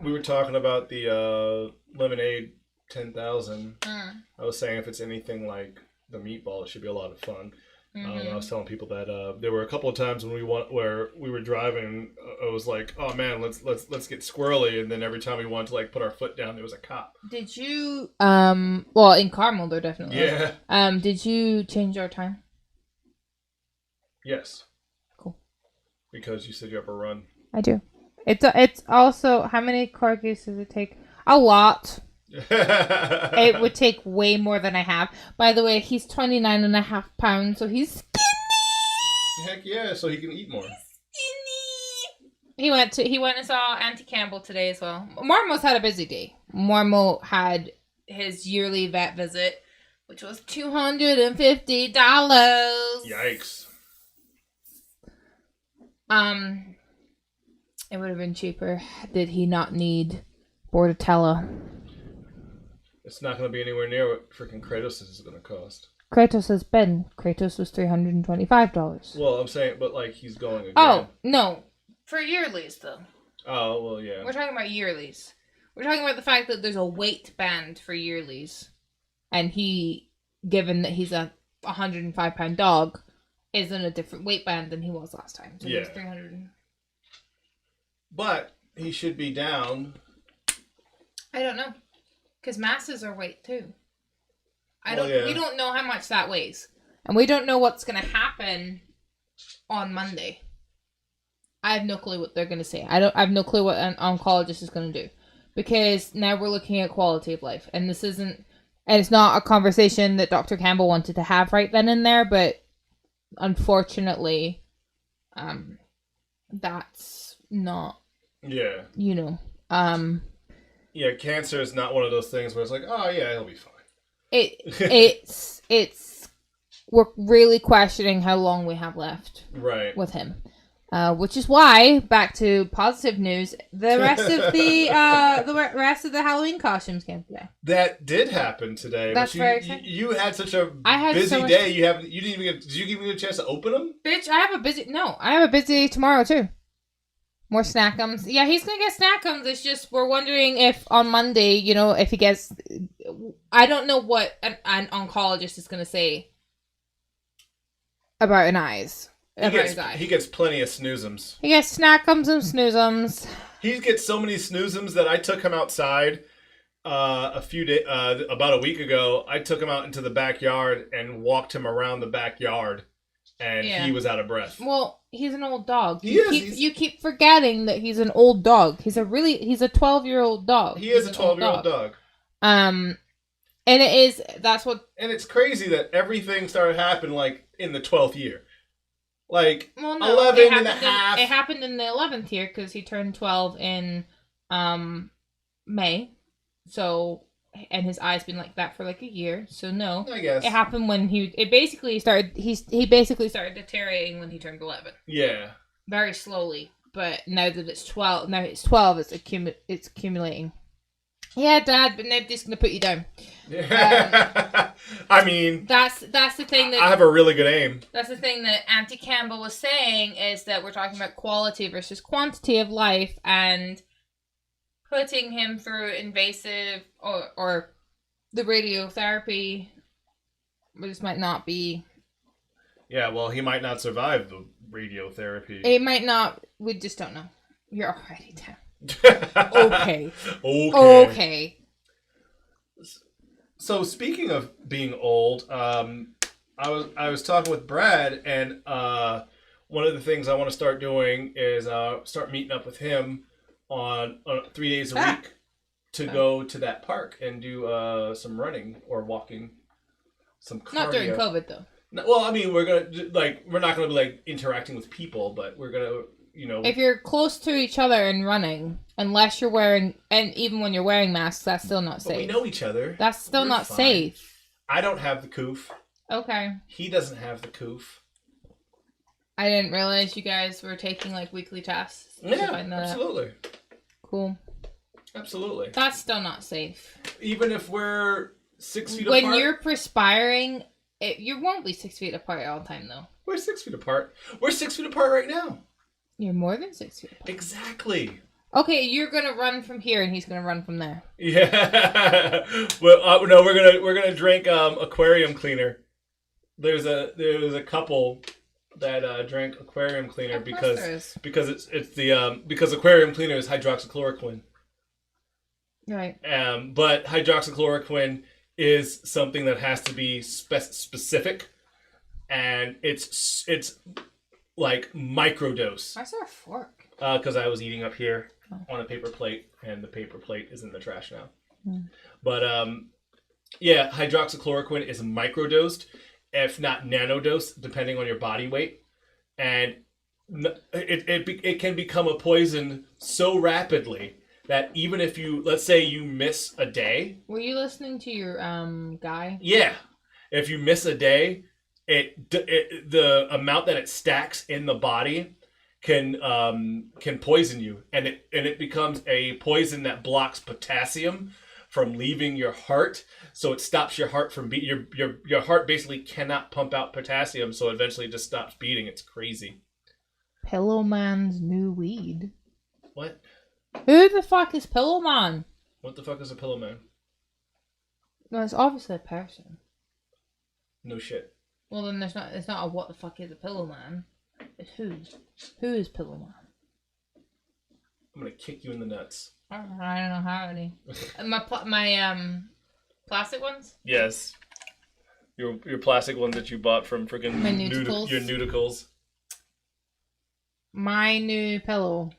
We were talking about the Lemonade 10,000. Mm. I was saying if it's anything like the meatball, it should be a lot of fun. I was telling people that there were a couple of times when we were driving. I was like, "Oh man, let's get squirrely," and then every time we wanted to like put our foot down, there was a cop. Did you well, in Carmel there definitely Yeah. Did you change our time? Yes. Cool. Because you said you have a run. I do. It's also, how many corgis does it take? A lot. It would take way more than I have. By the way, he's 29.5 pounds, so he's skinny. Heck yeah, so he can eat more. He went and saw Auntie Campbell today as well. Marmo's had a busy day. Marmo had his yearly vet visit, which was $250. Yikes. It would have been cheaper did he not need Bordetella. It's not going to be anywhere near what freaking Kratos is going to cost. Kratos has been. Kratos was $325. Well, I'm saying, but like he's going again. Oh, no. For yearlies, though. Oh, well, yeah. We're talking about yearlies. We're talking about the fact that there's a weight band for yearlies. And he, given that he's a 105-pound dog, is in a different weight band than he was last time. So yeah. He was 300. But he should be down. I don't know. Because masses are weight, too. We don't know how much that weighs. And we don't know what's going to happen on Monday. I have no clue what they're going to say. I have no clue what an oncologist is going to do. Because now we're looking at quality of life. And this isn't... And it's not a conversation that Dr. Campbell wanted to have right then and there. But unfortunately, that's not... Yeah. You know. Yeah, cancer is not one of those things where it's like, oh yeah, he'll be fine. It's we're really questioning how long we have left right with him. Which is why, back to positive news, the rest of the rest of the Halloween costumes came today. That did happen today. That's very exciting. You had such a busy so day. You didn't even get. Did you give me a chance to open them? Bitch, I have a busy day tomorrow too. More snackums. Yeah, he's gonna get snackums. It's just we're wondering if on Monday, if he gets. I don't know what an oncologist is gonna say about an eyes. He gets plenty of snoozums. He gets snackums and snoozums. He gets so many snoozums that I took him outside about a week ago. I took him out into the backyard and walked him around the backyard, and he was out of breath. Well, he's an old dog. You keep forgetting that he's an old dog. He's a 12-year-old dog. He is a 12-year-old dog. And it's crazy that everything started happening like in the 12th year. 11 and a half. It happened in the 11th year because he turned 12 in May. So, and his eye's been like that for like a year. So no, I guess it happened when he basically started deteriorating when he turned 11. Yeah, very slowly. But now that it's 12, it's accumulating. Yeah, Dad, but nobody's gonna put you down. I mean, that's the thing that I have a really good aim. That's the thing that Auntie Campbell was saying is that we're talking about quality versus quantity of life, and putting him through invasive or the radiotherapy just might not be. Yeah, well, he might not survive the radiotherapy. It might not. We just don't know. You're already down. Okay. So speaking of being old, I was talking with Brad, and one of the things I want to start doing is start meeting up with him on 3 days a week to go to that park and do some running or walking, some cardio. Not during COVID though. No, well, I mean, we're not gonna be like interacting with people, but we're gonna. If you're close to each other and running, unless you're wearing, and even when you're wearing masks, that's still not safe. But we know each other. That's still not safe. I don't have the coof. Okay. He doesn't have the coof. I didn't realize you guys were taking like weekly tests. Yeah, absolutely. Cool. Absolutely. That's still not safe. Even if we're 6 feet apart. When you're perspiring, you won't be 6 feet apart all the time though. We're 6 feet apart. We're 6 feet apart right now. You're more than 6 feet apart. Exactly. Okay, you're gonna run from here, and he's gonna run from there. Yeah. Well, no, we're gonna drink aquarium cleaner. There's a couple that drank aquarium cleaner because aquarium cleaner is hydroxychloroquine. Right. But hydroxychloroquine is something that has to be specific, and it's like microdose. Why's there a fork? Because I was eating up here on a paper plate, and the paper plate is in the trash now. But yeah, hydroxychloroquine is microdosed, if not nanodosed, depending on your body weight, and it can become a poison so rapidly that even if let's say you miss a day. Were you listening to your guy? Yeah, if you miss a day. The amount that it stacks in the body can poison you, and it becomes a poison that blocks potassium from leaving your heart, so it stops your heart from beating. Your heart basically cannot pump out potassium, so eventually it just stops beating. It's crazy. Pillow Man's new weed. What? Who the fuck is Pillow Man? What the fuck is a Pillow Man? No, it's obviously a person. No shit. Well, then it's not a what the fuck is a Pillow Man. It's who. Who is Pillow Man? I'm gonna kick you in the nuts. I don't know how any. my plastic ones? Yes. Your plastic ones that you bought from freaking my nudicles. Your nudicles. My new pillow.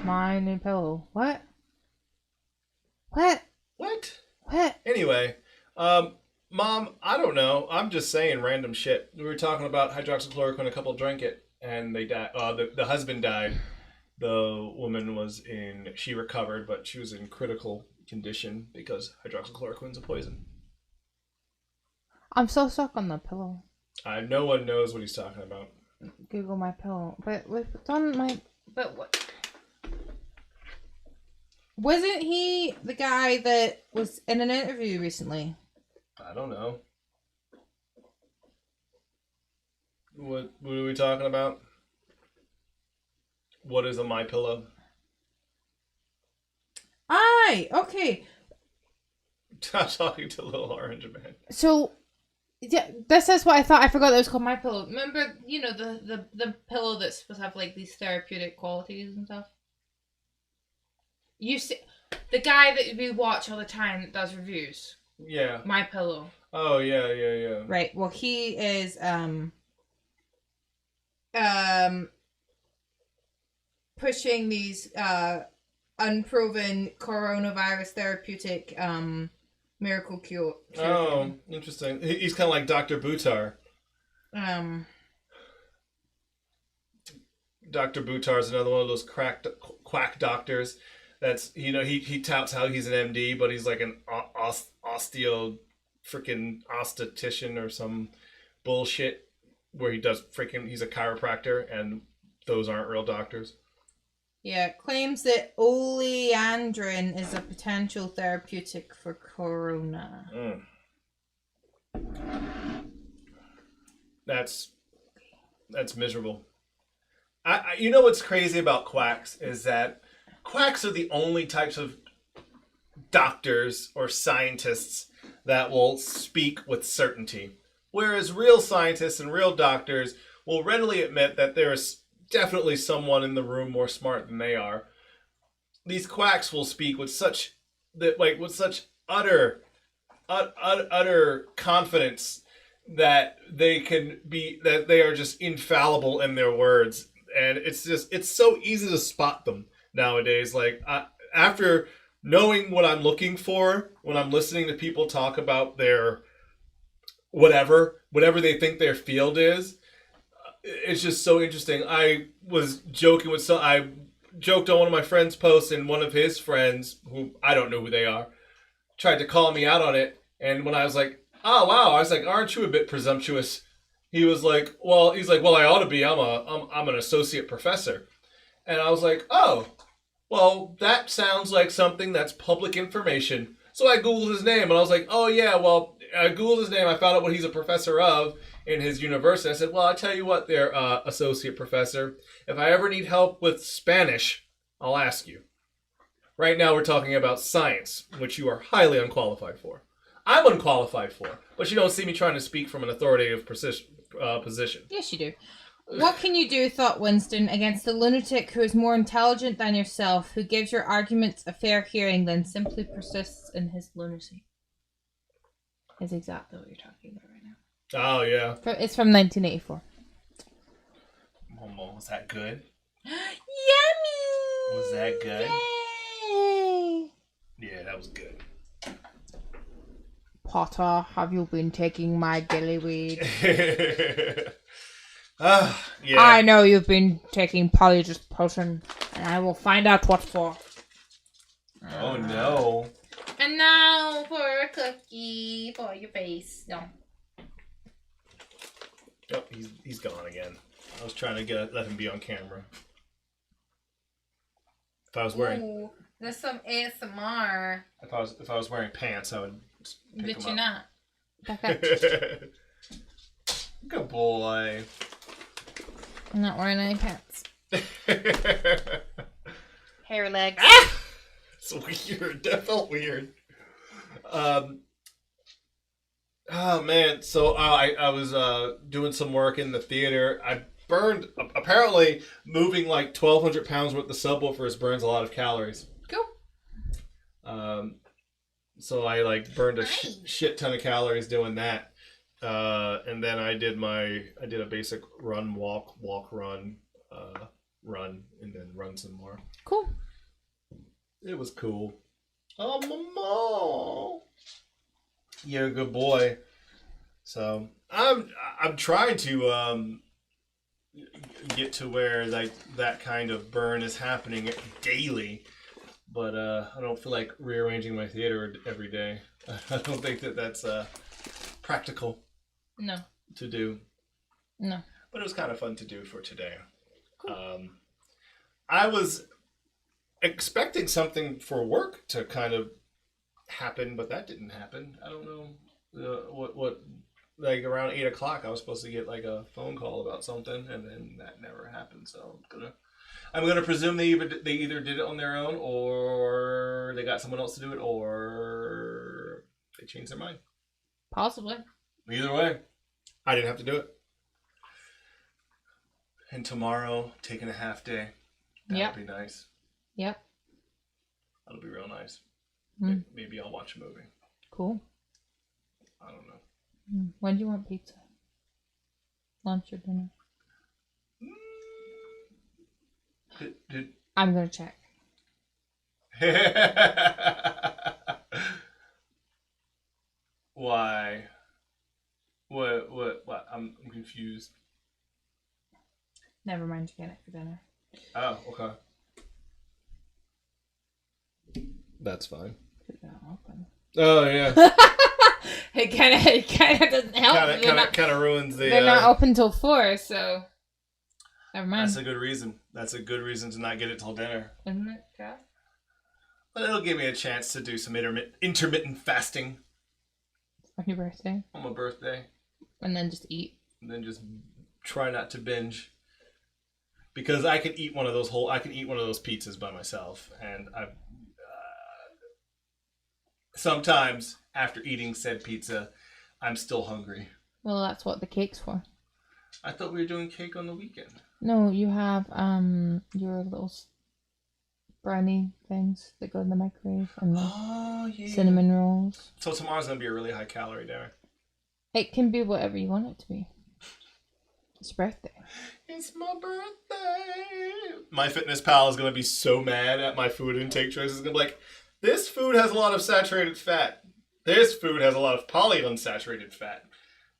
My new pillow. What? What? What? What? Anyway, Mom, I don't know. I'm just saying random shit. We were talking about hydroxychloroquine. A couple drank it, and they died. The husband died. The woman she recovered, but she was in critical condition because hydroxychloroquine's a poison. I'm so stuck on the pillow. No one knows what he's talking about. Google my pillow. But we've done my. But what? Wasn't he the guy that was in an interview recently? I don't know. What are we talking about? What is a My Pillow? Aye, okay. I'm talking to Little Orange Man. So, yeah, this is what I thought. I forgot that it was called My Pillow. Remember, you know, the pillow that's supposed to have like these therapeutic qualities and stuff. You see, the guy that we watch all the time that does reviews. Yeah. My Pillow. Oh yeah. Right. Well, he is pushing these unproven coronavirus therapeutic miracle cure. Oh, interesting. He's kind of like Dr. Buttar. Dr. Buttar is another one of those quack doctors. That's, you know, he touts how he's an MD, but he's like an freaking osthetician or some bullshit where he's a chiropractor, and those aren't real doctors. Yeah, claims that oleandrin is a potential therapeutic for corona. That's miserable. You know what's crazy about quacks is that quacks are the only types of doctors or scientists that will speak with certainty. Whereas real scientists and real doctors will readily admit that there is definitely someone in the room more smart than they are. These quacks will speak with such utter confidence that they are just infallible in their words, and it's so easy to spot them nowadays. Like after knowing what I'm looking for when I'm listening to people talk about their whatever they think their field is, it's just so interesting. I joked on one of my friends' posts, and one of his friends, who I don't know who they are, tried to call me out on it. And when I was like, "Oh wow," I was like, "Aren't you a bit presumptuous?" He was like, "Well, I ought to be. I'm an associate professor." And I was like, "Oh, well, that sounds like something that's public information." So I Googled his name, and I was like, "Oh yeah, well, I Googled his name. I found out what he's a professor of in his university." I said, "Well, I'll tell you what, there, associate professor. If I ever need help with Spanish, I'll ask you. Right now, we're talking about science, which you are highly unqualified for. I'm unqualified for, but you don't see me trying to speak from an authoritative position." Yes, you do. What can you do, thought Winston, against the lunatic who is more intelligent than yourself, who gives your arguments a fair hearing, then simply persists in his lunacy? Is exactly what you're talking about right now. Oh, yeah. It's from 1984. Momo, was that good? Yummy! Was that good? Yay! Yeah, that was good. Potter, have you been taking my gillyweed? Yeah. I know you've been taking Polyjuice potion, and I will find out what for. Oh no. And now for a cookie for your face. No. Oh, he's gone again. I was trying to let him be on camera. If I was wearing Ooh, there's some ASMR. if I was wearing pants, I would pick But him you're up. not. Back up. Good boy. I'm not wearing any pants. Hair legs. It's weird. That felt weird. Oh man, so I was doing some work in the theater. I burned, apparently moving like 1,200 pounds worth of subwoofers burns a lot of calories. Cool. So I like burned a shit ton of calories doing that. And then I did a basic run, walk, run, run, and then run some more. Cool. It was cool. Oh, Mama. You're a good boy. So I'm trying to get to where like that kind of burn is happening daily, but I don't feel like rearranging my theater every day. I don't think that's practical. No. To do. No. but it was kind of fun to do for today. Cool. I was expecting something for work to kind of happen, but that didn't happen. I don't know what. Like around 8 o'clock, I was supposed to get like a phone call about something, and then that never happened. So I'm gonna presume they either did it on their own, or they got someone else to do it, or they changed their mind. Possibly. Either way, I didn't have to do it. And tomorrow, taking a half day. That'll be nice. Yep. That'll be real nice. Mm. Maybe I'll watch a movie. Cool. I don't know. When do you want pizza? Lunch or dinner? I'm gonna check. Why? What? I'm confused. Never mind, you get it for dinner. Oh, okay. That's fine. Oh yeah. It kind of doesn't help. Kind of ruins the. They're not open till 4, so never mind. That's a good reason. That's a good reason to not get it till dinner. Isn't it? Yeah. But it'll give me a chance to do some intermittent fasting On your birthday. on my birthday, And then just eat. and then just try not to binge. Because I can eat one of those pizzas by myself, and I've sometimes after eating said pizza, I'm still hungry. Well, that's what the cake's for. I thought we were doing cake on the weekend. No, you have your little brownie things that go in the microwave and the cinnamon rolls. So tomorrow's gonna be a really high calorie dinner. It can be whatever you want it to be. It's your birthday. It's my birthday. MyFitnessPal is gonna be so mad at my food intake choices. It's gonna be like, this food has a lot of saturated fat. This food has a lot of polyunsaturated fat.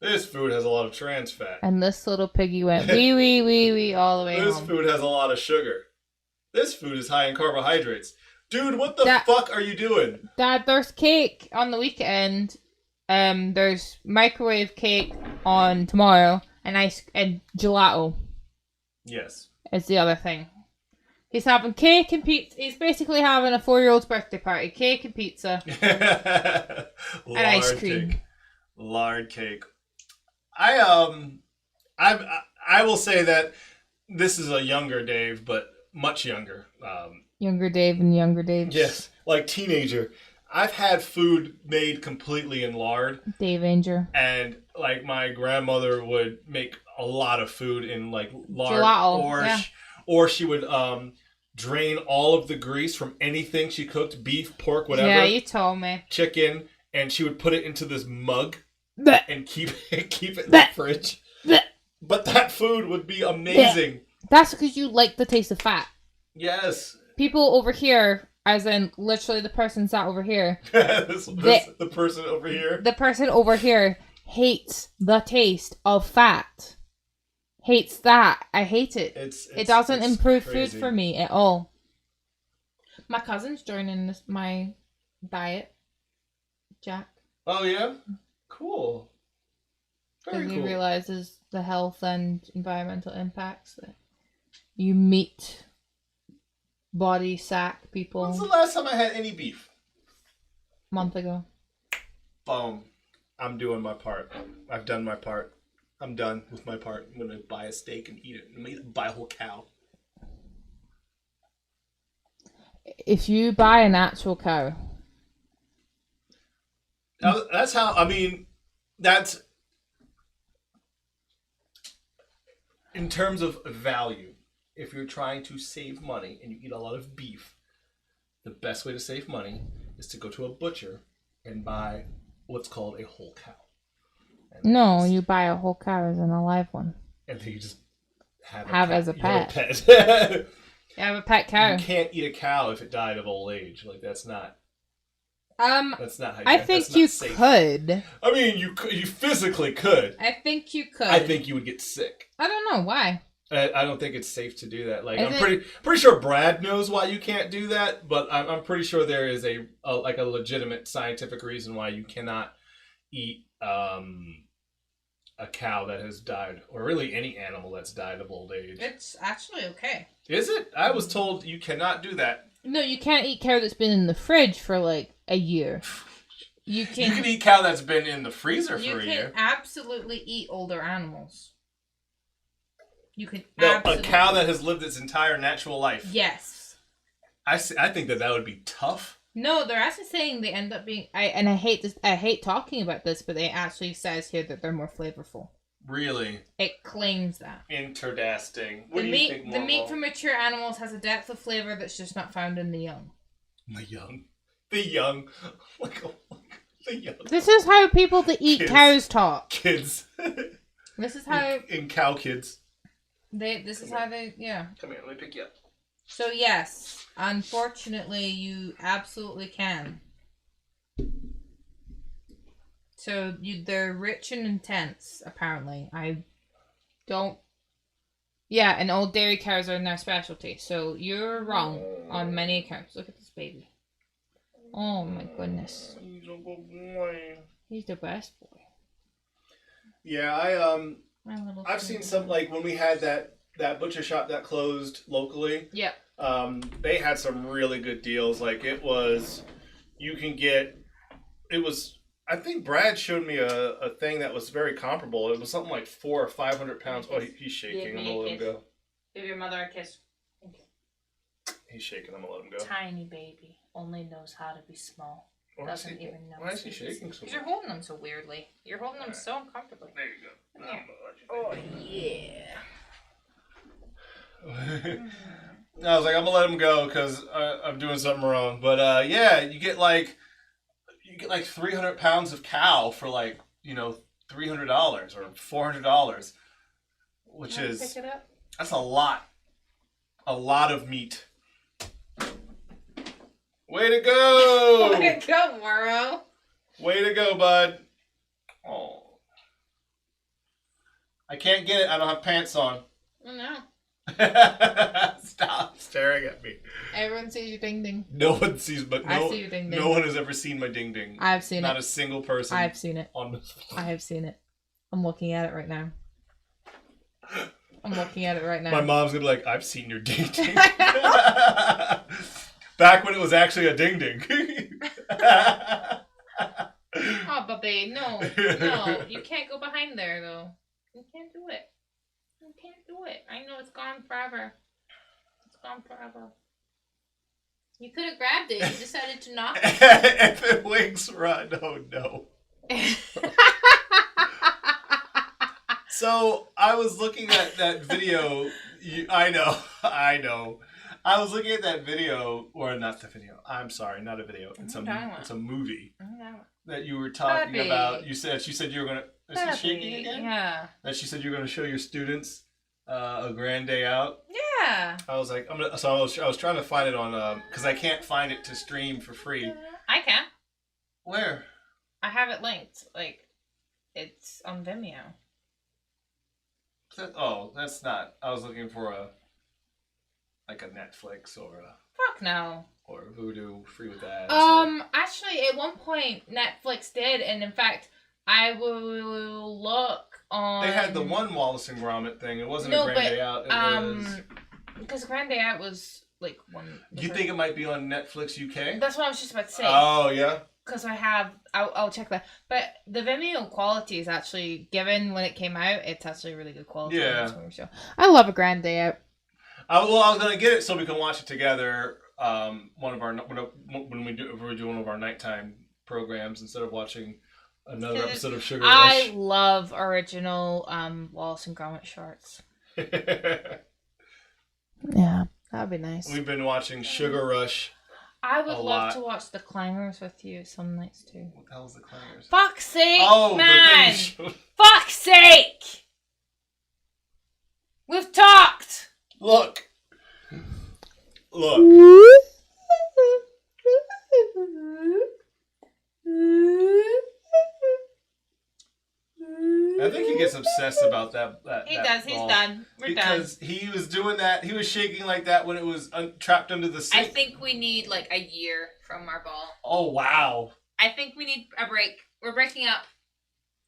This food has a lot of trans fat. And this little piggy went wee all the way This home. food has a lot of sugar. This food is high in carbohydrates. Dude, what the fuck are you doing? Dad, there's cake on the weekend. There's microwave cake on tomorrow, and gelato. Yes. Is the other thing. He's having cake and pizza. He's basically having a 4-year-old's birthday party. Cake and pizza. And ice cream. Cake. Lard cake. I will say that this is a younger Dave, but much younger. Younger Dave and younger Dave. Yes, like teenager. I've had food made completely in lard. Dave Anger. And like my grandmother would make a lot of food in like lard. Gelato, or she would drain all of the grease from anything she cooked, beef, pork, whatever. Yeah, you told me. Chicken, and she would put it into this mug Blech. and keep it in the fridge. Blech. But that food would be amazing. Blech. That's because you like the taste of fat. Yes. People over here, as in literally the person sat over here. The person over here. The person over here hates the taste of fat. Hates that. I hate it. It doesn't improve crazy. food for me at all. My cousin's joining my diet. Jack. Oh yeah? Cool. Very Because cool. he realizes the health and environmental impacts that you meet body sack people. When's the last time I had any beef? Month ago. Boom. I'm doing my part. I've done my part. I'm done with my part. I'm going to buy a steak and eat it. I'm going to buy a whole cow. If you buy an actual cow. That's how, I mean, that's in terms of value. If you're trying to save money and you eat a lot of beef, the best way to save money is to go to a butcher and buy what's called a whole cow. No, you buy a whole cow as an alive one. And then you just have it as a pet. You have a pet cow. You can't eat a cow if it died of old age. Like that's not That's not how I think you safe. could. I mean, you physically could. I think you could. I think you would get sick. I don't know why. I don't think it's safe to do that. Like Is I'm pretty sure Brad knows why you can't do that, but I'm pretty sure there is a legitimate scientific reason why you cannot eat a cow that has died, or really any animal that's died of old age. It's actually okay. Is it? I was told you cannot do that. No, you can't eat cow that's been in the fridge for like a year. You can eat cow that's been in the freezer for a year. You can absolutely eat older animals. You can a cow that has lived its entire natural life. Yes. I think that would be tough. No, they're actually saying they end up being. I hate this. I hate talking about this, but it actually says here that they're more flavorful. Really? It claims that. Interesting. What do you think? The meat from mature animals has a depth of flavor that's just not found in the young. The young. The young. The young. This is how people that eat cows talk. Kids. This is how. In cow kids. This is how they. Yeah. Come here, let me pick you up. So yes, unfortunately, you absolutely can. So they're rich and intense, apparently. I don't... Yeah, and old dairy cows are their specialty. So you're wrong on many accounts. Look at this baby. Oh my goodness. He's a good boy. He's the best boy. Yeah, I've seen some, like, when we had that butcher shop that closed locally. Yeah. They had some really good deals. Like, it was... I think Brad showed me a thing that was very comparable. It was something like 400 or 500 pounds. Oh, he's shaking. I'm gonna let him go. Give your mother a kiss. He's shaking. I'm gonna let him go. Tiny baby only knows how to be small. Doesn't even know. Why is he shaking so much? Because you're holding them so weirdly. You're holding them so uncomfortably. There you go. Oh yeah. I was like, I'm gonna let him go because I'm doing something wrong. But yeah, you get like 300 pounds of cow for like, $300 or $400, which is pick it up? That's a lot of meat. Way to go! Way to go, Morrow. Way to go, bud. Oh, I can't get it. I don't have pants on. Oh no. Stop staring at me. Everyone sees your ding ding. No one sees, but I see your ding ding. No one has ever seen my ding ding. I've seen Not it. a single person. I've seen it. On the... I have seen it. I'm looking at it right now. I'm looking at it right now. My mom's gonna be like, I've seen your ding ding. Back when it was actually a ding ding. Oh, baby, no, you can't go behind there though. You can't do it. You can't do it. I know it's gone forever. It's gone forever. You could have grabbed it. You decided to knock it. If it winks, run. Oh no. So I was looking at that video. I know. I was looking at that video, or not the video. I'm sorry, not a video. It's a movie that you were talking about. She said you were gonna. Is she shaking again? Yeah. That she said you were gonna show your students a grand day out. Yeah. I was like, I was trying to find it on because I can't find it to stream for free. I can. Where? I have it linked. Like, it's on Vimeo. That's not. I was looking for a Netflix or a. Fuck no. Or Vudu, free with ads. Actually, at one point, Netflix did, and in fact, I will look on. They had the one Wallace and Gromit thing. It wasn't a Grand Day Out. It was because Grand Day Out was like one. You think it might be on Netflix UK? That's what I was just about to say. Oh yeah. Because I'll check that. But the Vimeo quality is actually, given when it came out, it's actually really good quality. Yeah. So I love a Grand Day Out. I was gonna get it so we can watch it together. When we do one of our nighttime programs instead of watching another episode of Sugar Rush. I love original Wallace and Gromit shorts. Yeah, that'd be nice. We've been watching Sugar Rush. I would love to watch The Clangers with you some nights too. What the hell is The Clangers? Fuck's sake, The man! thing. Fuck's sake! We've talked! Look. I think he gets obsessed about that. He does. He's done. We're done. Because he was doing that. He was shaking like that when it was trapped under the sink. I think we need like a year from our ball. Oh, wow. I think we need a break. We're breaking up.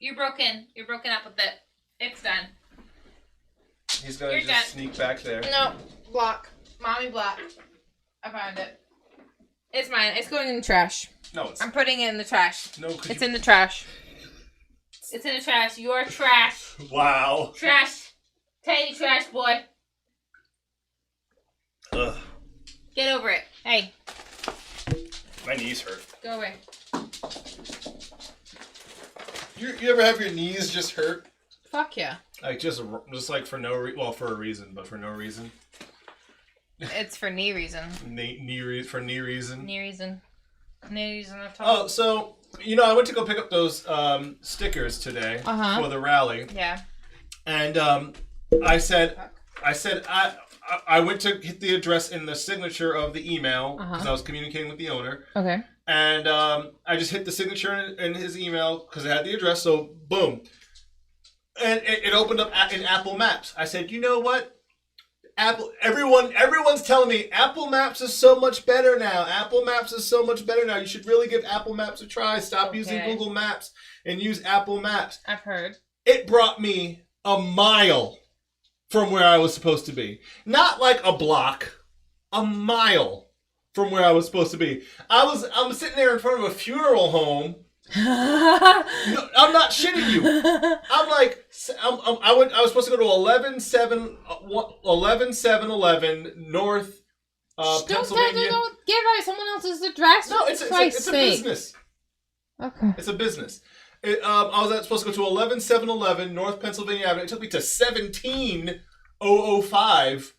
You're broken. You're broken up with it. It's done. He's gonna You're just done. sneak back there. No. Block. Mommy block. I found it. It's mine. It's going in the trash. No, it's I'm putting it in the trash. no. It's in the trash. It's in the trash. You're trash. Wow. Trash. Tiny trash boy. Ugh. Get over it. Hey, My knees hurt. go away. You ever have your knees just hurt? Fuck yeah. Like just like for no for a reason, but for no reason. It's for knee reason. For knee reason. Knee reason. Knee reason at all. Oh, so I went to go pick up those stickers today Uh-huh. for the rally, Yeah. and I said I went to hit the address in the signature of the email because I was communicating with the owner. Okay. And I just hit the signature in his email because it had the address. So boom, and it opened up in Apple Maps. I said, you know what? Everyone's telling me Apple Maps is so much better now. Apple Maps is so much better now. You should really give Apple Maps a try. Stop using Google Maps and use Apple Maps. I've heard. It brought me a mile from where I was supposed to be. Not like a block, a mile from where I was supposed to be. I'm sitting there in front of a funeral home. No, I'm not shitting you. I'm like, I was supposed to go to 11711 North Pennsylvania. Don't give out someone else's address. No, it's a business. Okay. It's a business. I was supposed to go to 11711 North Pennsylvania Avenue. It took me to 17005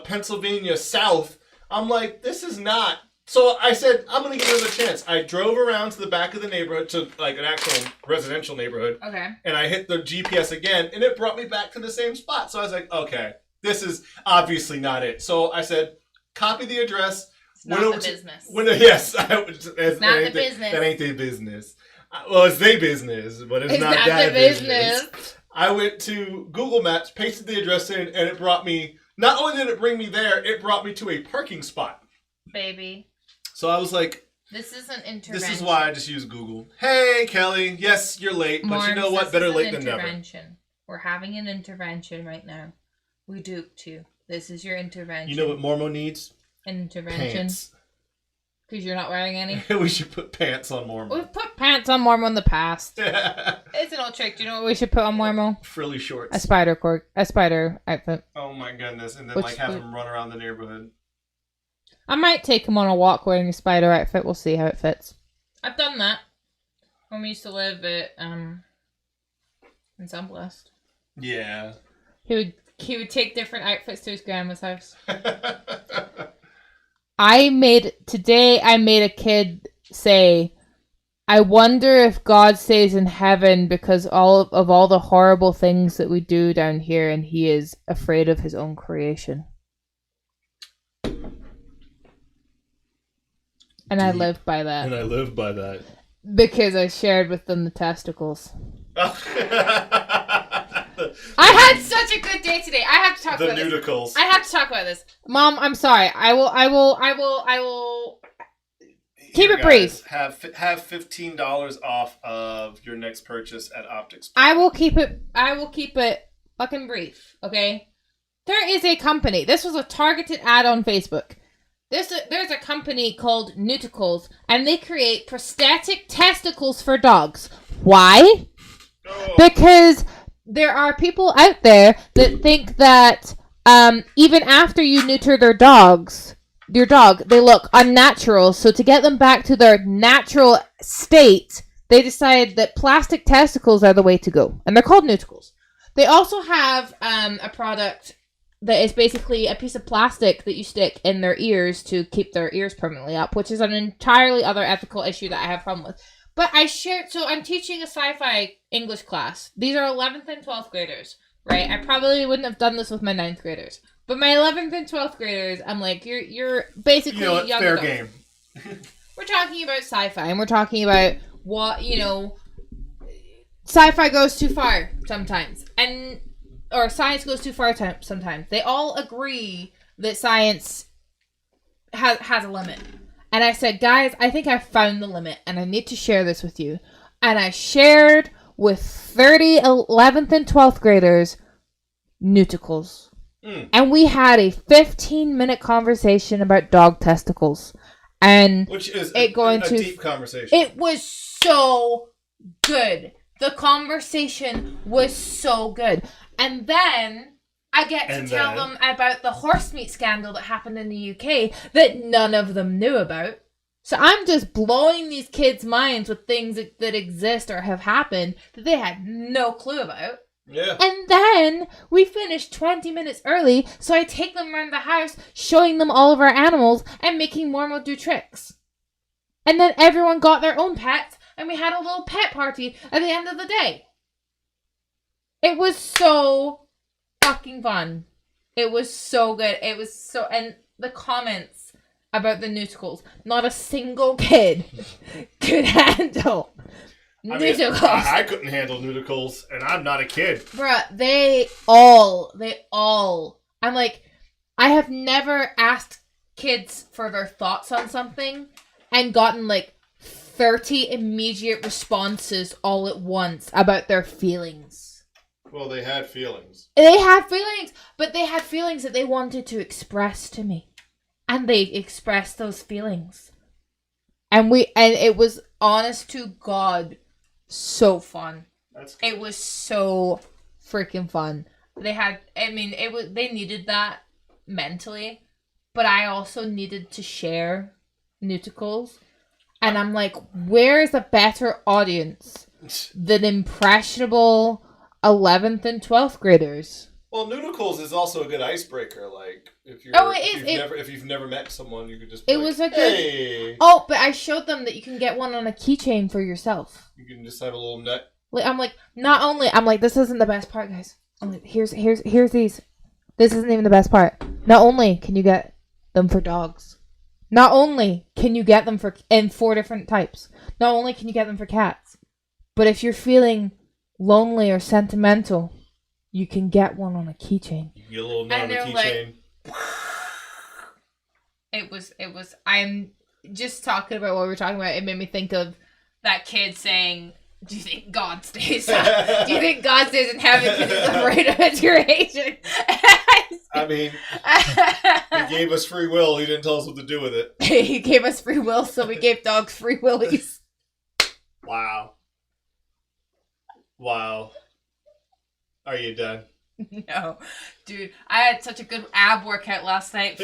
Pennsylvania South. I'm like, this is not. So I said, I'm going to give it a chance. I drove around to the back of the neighborhood, to like an actual residential neighborhood. Okay. And I hit the GPS again, and it brought me back to the same spot. So I was like, okay, this is obviously not it. So I said, copy the address. It's not the business. Yes. It's not the business. That ain't their business. Well, it's their business, but it's not that the business. I went to Google Maps, pasted the address in, and it brought me, not only did it bring me there, it brought me to a parking spot. Baby. So I was like, this isn't intervention. this is why I just use Google. Hey, Kelly. Yes, you're late, but you know what? Better late than never. We're having an intervention right now. We duped you. This is your intervention. You know what Mormo needs? An intervention. Pants. Because you're not wearing any? We should put pants on Mormo. We've put pants on Mormo in the past. It's an old trick. Do you know what we should put on Mormo? Frilly shorts. A spider outfit. Oh my goodness. And then have him run around the neighborhood. I might take him on a walk wearing a spider outfit. We'll see how it fits. I've done that when we used to live at in Sunblast. Yeah. He would take different outfits to his grandma's house. I made a kid say, I wonder if God stays in heaven because of all the horrible things that we do down here, and he is afraid of his own creation. And I live by that. And I live by that. Because I shared with them the testicles. I had such a good day today. I have to talk about this. The nudicles. I have to talk about this. Mom, I'm sorry. I will keep it brief. Have $15 off of your next purchase at Optics. I will keep it fucking brief, okay? There is a company. This was a targeted ad on Facebook. There's a company called Nudicles, and they create prosthetic testicles for dogs. Why? Oh. Because there are people out there that think that even after you neuter your dog, they look unnatural. So to get them back to their natural state, they decided that plastic testicles are the way to go, and they're called Nudicles. They also have a product that is basically a piece of plastic that you stick in their ears to keep their ears permanently up, which is an entirely other ethical issue that I have problem with. But I'm teaching a sci-fi English class. These are 11th and 12th graders, right? I probably wouldn't have done this with my 9th graders. But my 11th and 12th graders, I'm like, you're basically young fair adults. game. We're talking about sci-fi, and we're talking about what, sci-fi goes too far sometimes. Or science goes too far sometimes. They all agree that science has a limit. And I said, guys, I think I've found the limit, and I need to share this with you. and I shared with 30 11th and 12th graders newticles. And we had a 15-minute conversation about dog testicles. And which is a deep conversation. It was so good. The conversation was so good. And then I get to tell them about the horse meat scandal that happened in the UK that none of them knew about. So I'm just blowing these kids' minds with things that exist or have happened that they had no clue about. Yeah. And then we finished 20 minutes early, so I take them around the house, showing them all of our animals and making Mormo do tricks. And then everyone got their own pets, and we had a little pet party at the end of the day. It was so fucking fun. It was so good. It was so... And the comments about the newticles, not a single kid could handle newticles. I couldn't handle newticles, and I'm not a kid. Bruh, they all, I'm like, I have never asked kids for their thoughts on something and gotten like 30 immediate responses all at once about their feelings. Well, they had feelings. They had feelings, but they had feelings that they wanted to express to me. And they expressed those feelings. And it was, honest to God, so fun. It was so freaking fun. They needed that mentally, but I also needed to share newticles. And I'm like, where's a better audience than impressionable 11th and 12th graders? Well, newticles is also a good icebreaker. Like, if you've never met someone, you could just be hey. Oh, but I showed them that you can get one on a keychain for yourself. You can just have a little nut. I'm like, this isn't the best part, guys. I'm like, here's these. This isn't even the best part. Not only can you get them for dogs, not only can you get them in 4 different types, not only can you get them for cats, but if you're feeling lonely or sentimental, you can get one on a keychain. You can get a little nut on a keychain. It was. I'm just talking about what we were talking about. It made me think of that kid saying, "Do you think God stays? Do you think God stays in heaven because he's afraid of integration?" I mean, he gave us free will. He didn't tell us what to do with it. He gave us free will, so we gave dogs free willies. Wow. Are you done? No. Dude, I had such a good ab workout last night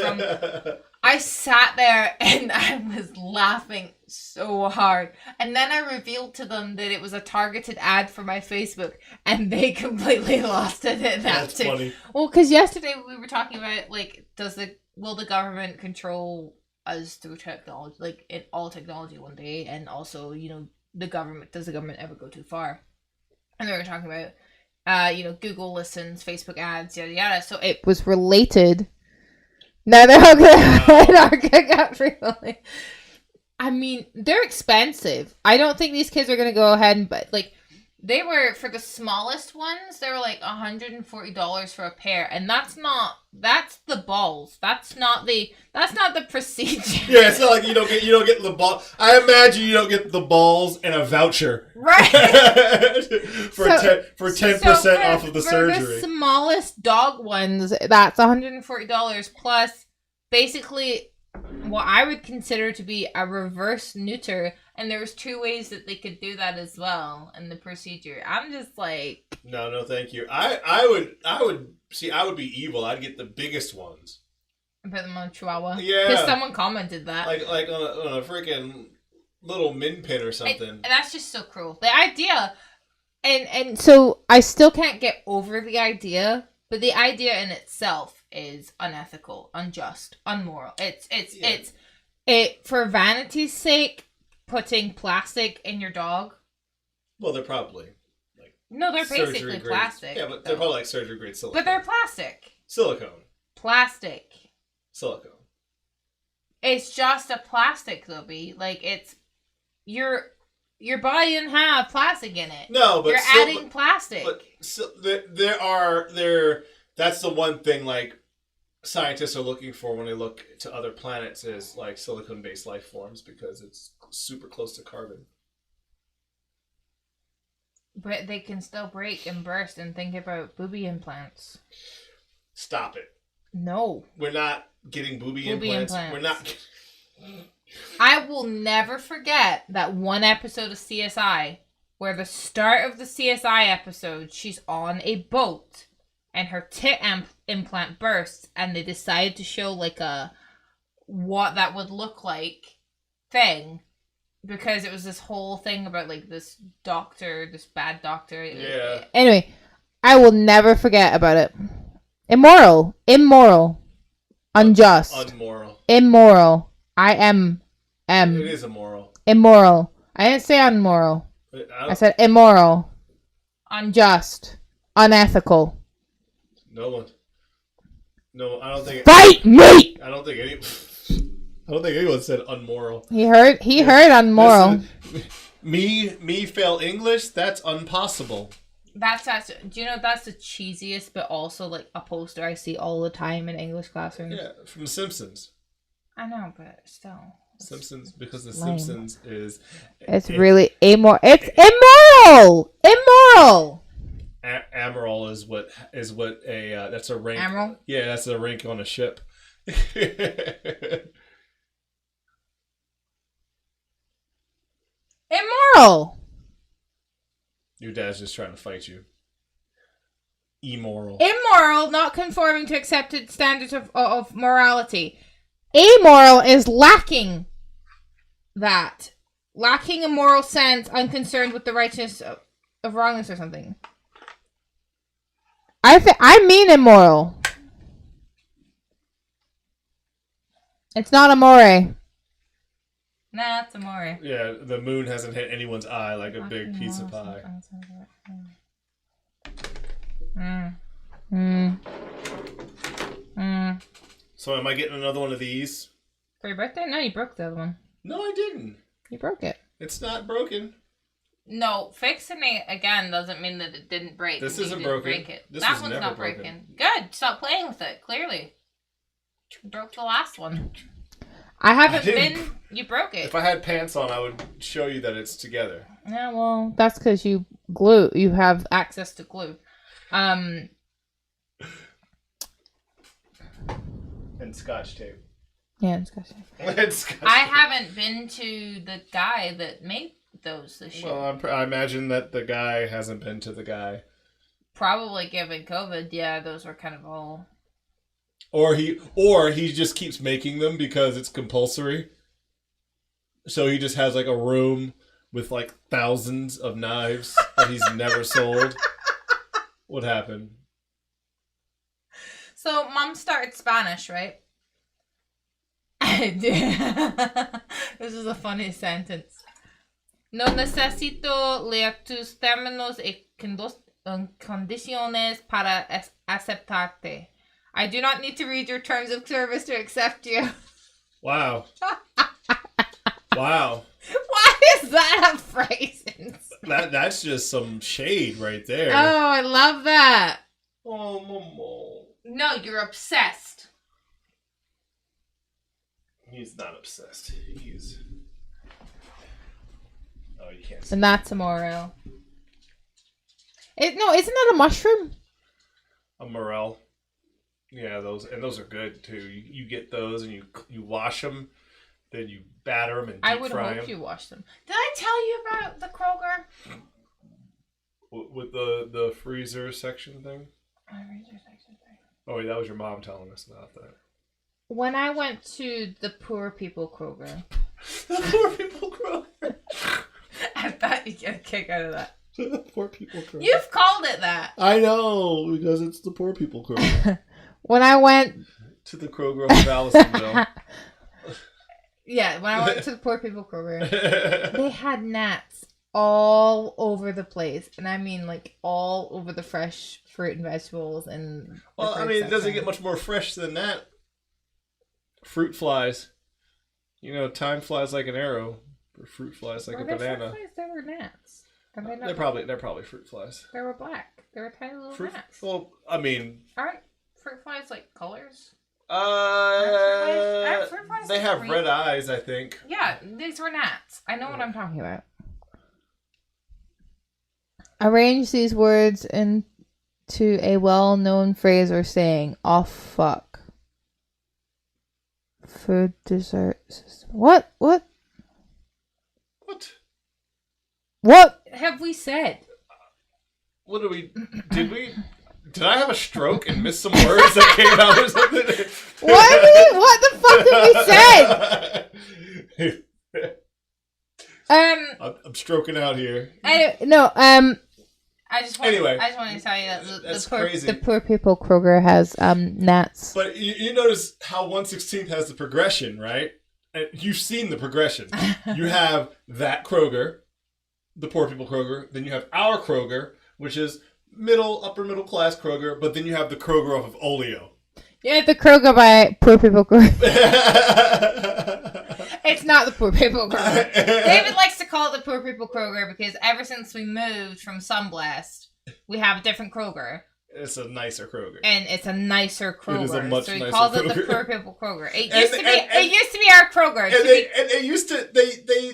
I sat there and I was laughing so hard. And then I revealed to them that it was a targeted ad for my Facebook and they completely lost it at that. That's too. Funny. Well, because yesterday we were talking about, like, will the government control us through technology, like, in all technology one day? And also, does the government ever go too far? And they were talking about Google listens, Facebook ads, yada yada. So it was related. Now they're all gonna get free willing. I mean, they're expensive. I don't think these kids are gonna go ahead and they were, for the smallest ones, they were like $140 for a pair, and that's the balls. That's not the procedure. Yeah, it's not like you don't get the ball. I imagine you don't get the balls and a voucher, right? for 10% off of the surgery. For the smallest dog ones, that's $140 plus basically what I would consider to be a reverse neuter. And there was 2 ways that they could do that as well in the procedure. I'm just like, no, thank you. I would be evil. I'd get the biggest ones. Put them on Chihuahua. Yeah, because someone commented that. Like on a freaking little min pin or something. That's just so cruel. The idea, and so I still can't get over the idea, but the idea in itself is unethical, unjust, unmoral. It's for vanity's sake. Putting plastic in your dog? Well, they're probably no, they're basically grade. plastic. Yeah, but they're probably like surgery grade silicone. But they're plastic. Silicone. Plastic. Silicone. It's just a plastic, though, B. Like, it's your body didn't have plastic in it. No, but you're adding plastic. But that's the one thing like scientists are looking for when they look to other planets is like silicone-based life forms because it's super close to carbon. But they can still break and burst, and think about booby implants. Stop it. No. We're not getting booby implants. We're not. I will never forget that one episode of CSI where the start of the CSI episode, she's on a boat and her tit implant bursts, and they decided to show like a what that would look like thing, because it was this whole thing about like this doctor, this bad doctor. Yeah. Anyway, I will never forget about it. Immoral, unjust, immoral. I am. It is immoral. Immoral. I didn't say unmoral. I said immoral, unjust, unethical. No, I don't think. Fight me! I don't think anyone said unmoral. He heard unmoral. Me fail English? That's impossible. Do you know that's the cheesiest, but also like a poster I see all the time in English classrooms? Yeah, from Simpsons. I know, but still. Simpsons, because the lame. Simpsons is... It's really immoral. It's immoral! Immoral! Admiral is what a that's a rank. Admiral? Yeah, that's a rank on a ship. Immoral! Your dad's just trying to fight you. Immoral. Immoral, not conforming to accepted standards of morality. Amoral is lacking that. Lacking a moral sense, unconcerned with the righteousness of wrongness or something. I mean immoral. It's not amore. Nah, it's amore. Yeah, the moon hasn't hit anyone's eye like a big piece of pie. So am I getting another one of these? For your birthday? No, you broke the other one. No, I didn't. You broke it. It's not broken. No, fixing it again doesn't mean that it didn't break. This isn't broken. Break it. This that was one's never not broken. breaking. Good. Stop playing with it. Clearly, you broke the last one. I haven't been. You broke it. If I had pants on, I would show you that it's together. Yeah, well, that's because you glue. You have access to glue. And Scotch tape. Yeah, and Scotch tape. And Scotch I tape. haven't been to the guy that made those this year. Well, I imagine that the guy hasn't been to the guy. Probably given COVID, yeah, those were kind of all. Or he just keeps making them because it's compulsory. So he just has like a room with like thousands of knives that he's never sold. What happened? So Mom started Spanish, right? This is a funny sentence. No necesito leer tus términos y condiciones para aceptarte. I do not need to read your terms of service to accept you. Wow. Wow. Why is that a phrase? That's just some shade right there. Oh, I love that. Oh, Momo. No, you're obsessed. He's not obsessed. He's... Oh, you can't see. And that's tomorrow. Isn't that a mushroom? A morel. Yeah, those are good too. You get those and you wash them, then you batter them and deep I would fry hope them. you wash them. Did I tell you about the Kroger? With the freezer section thing? Oh, wait, that was your mom telling us about that. When I went to the poor people Kroger. The poor people Kroger. I thought you'd get a kick out of that. The poor people Kroger. You've called it that. I know, because it's the poor people Kroger. When I went to the Kroger of Allisonville. Yeah, when I went to the poor people Kroger, they had gnats all over the place. And I mean like all over the fresh fruit and vegetables and well, I mean, it doesn't get much more fresh than that. Fruit flies. You know, time flies like an arrow. Or fruit flies like a banana. Fruit flies? They were gnats. Are they not? They're probably fruit flies. They were black. They were tiny little gnats. Well, I mean, aren't fruit flies like colors? Fruit flies they have green? red eyes, I think. Yeah, these were gnats. I know what I'm talking about. Arrange these words into a well-known phrase or saying. Oh, fuck. Food, dessert, system. What? What? What have we said? What did we? Did I have a stroke and miss some words that came out or something? What the fuck have we said? I'm stroking out here. I just want to tell you that the poor people Kroger has gnats. But you notice how 1/16 has the progression, right? And you've seen the progression. You have that Kroger, the poor people Kroger. Then you have our Kroger, which is upper middle class Kroger. But then you have the Kroger off of Olio. Yeah, the Kroger by poor people Kroger. It's not the poor people Kroger. David likes to call it the poor people Kroger because ever since we moved from Sunblast, we have a different Kroger. It's a nicer Kroger. And it's a nicer Kroger. It is a much so he nicer calls Kroger. it the poor people Kroger. It used to be our Kroger.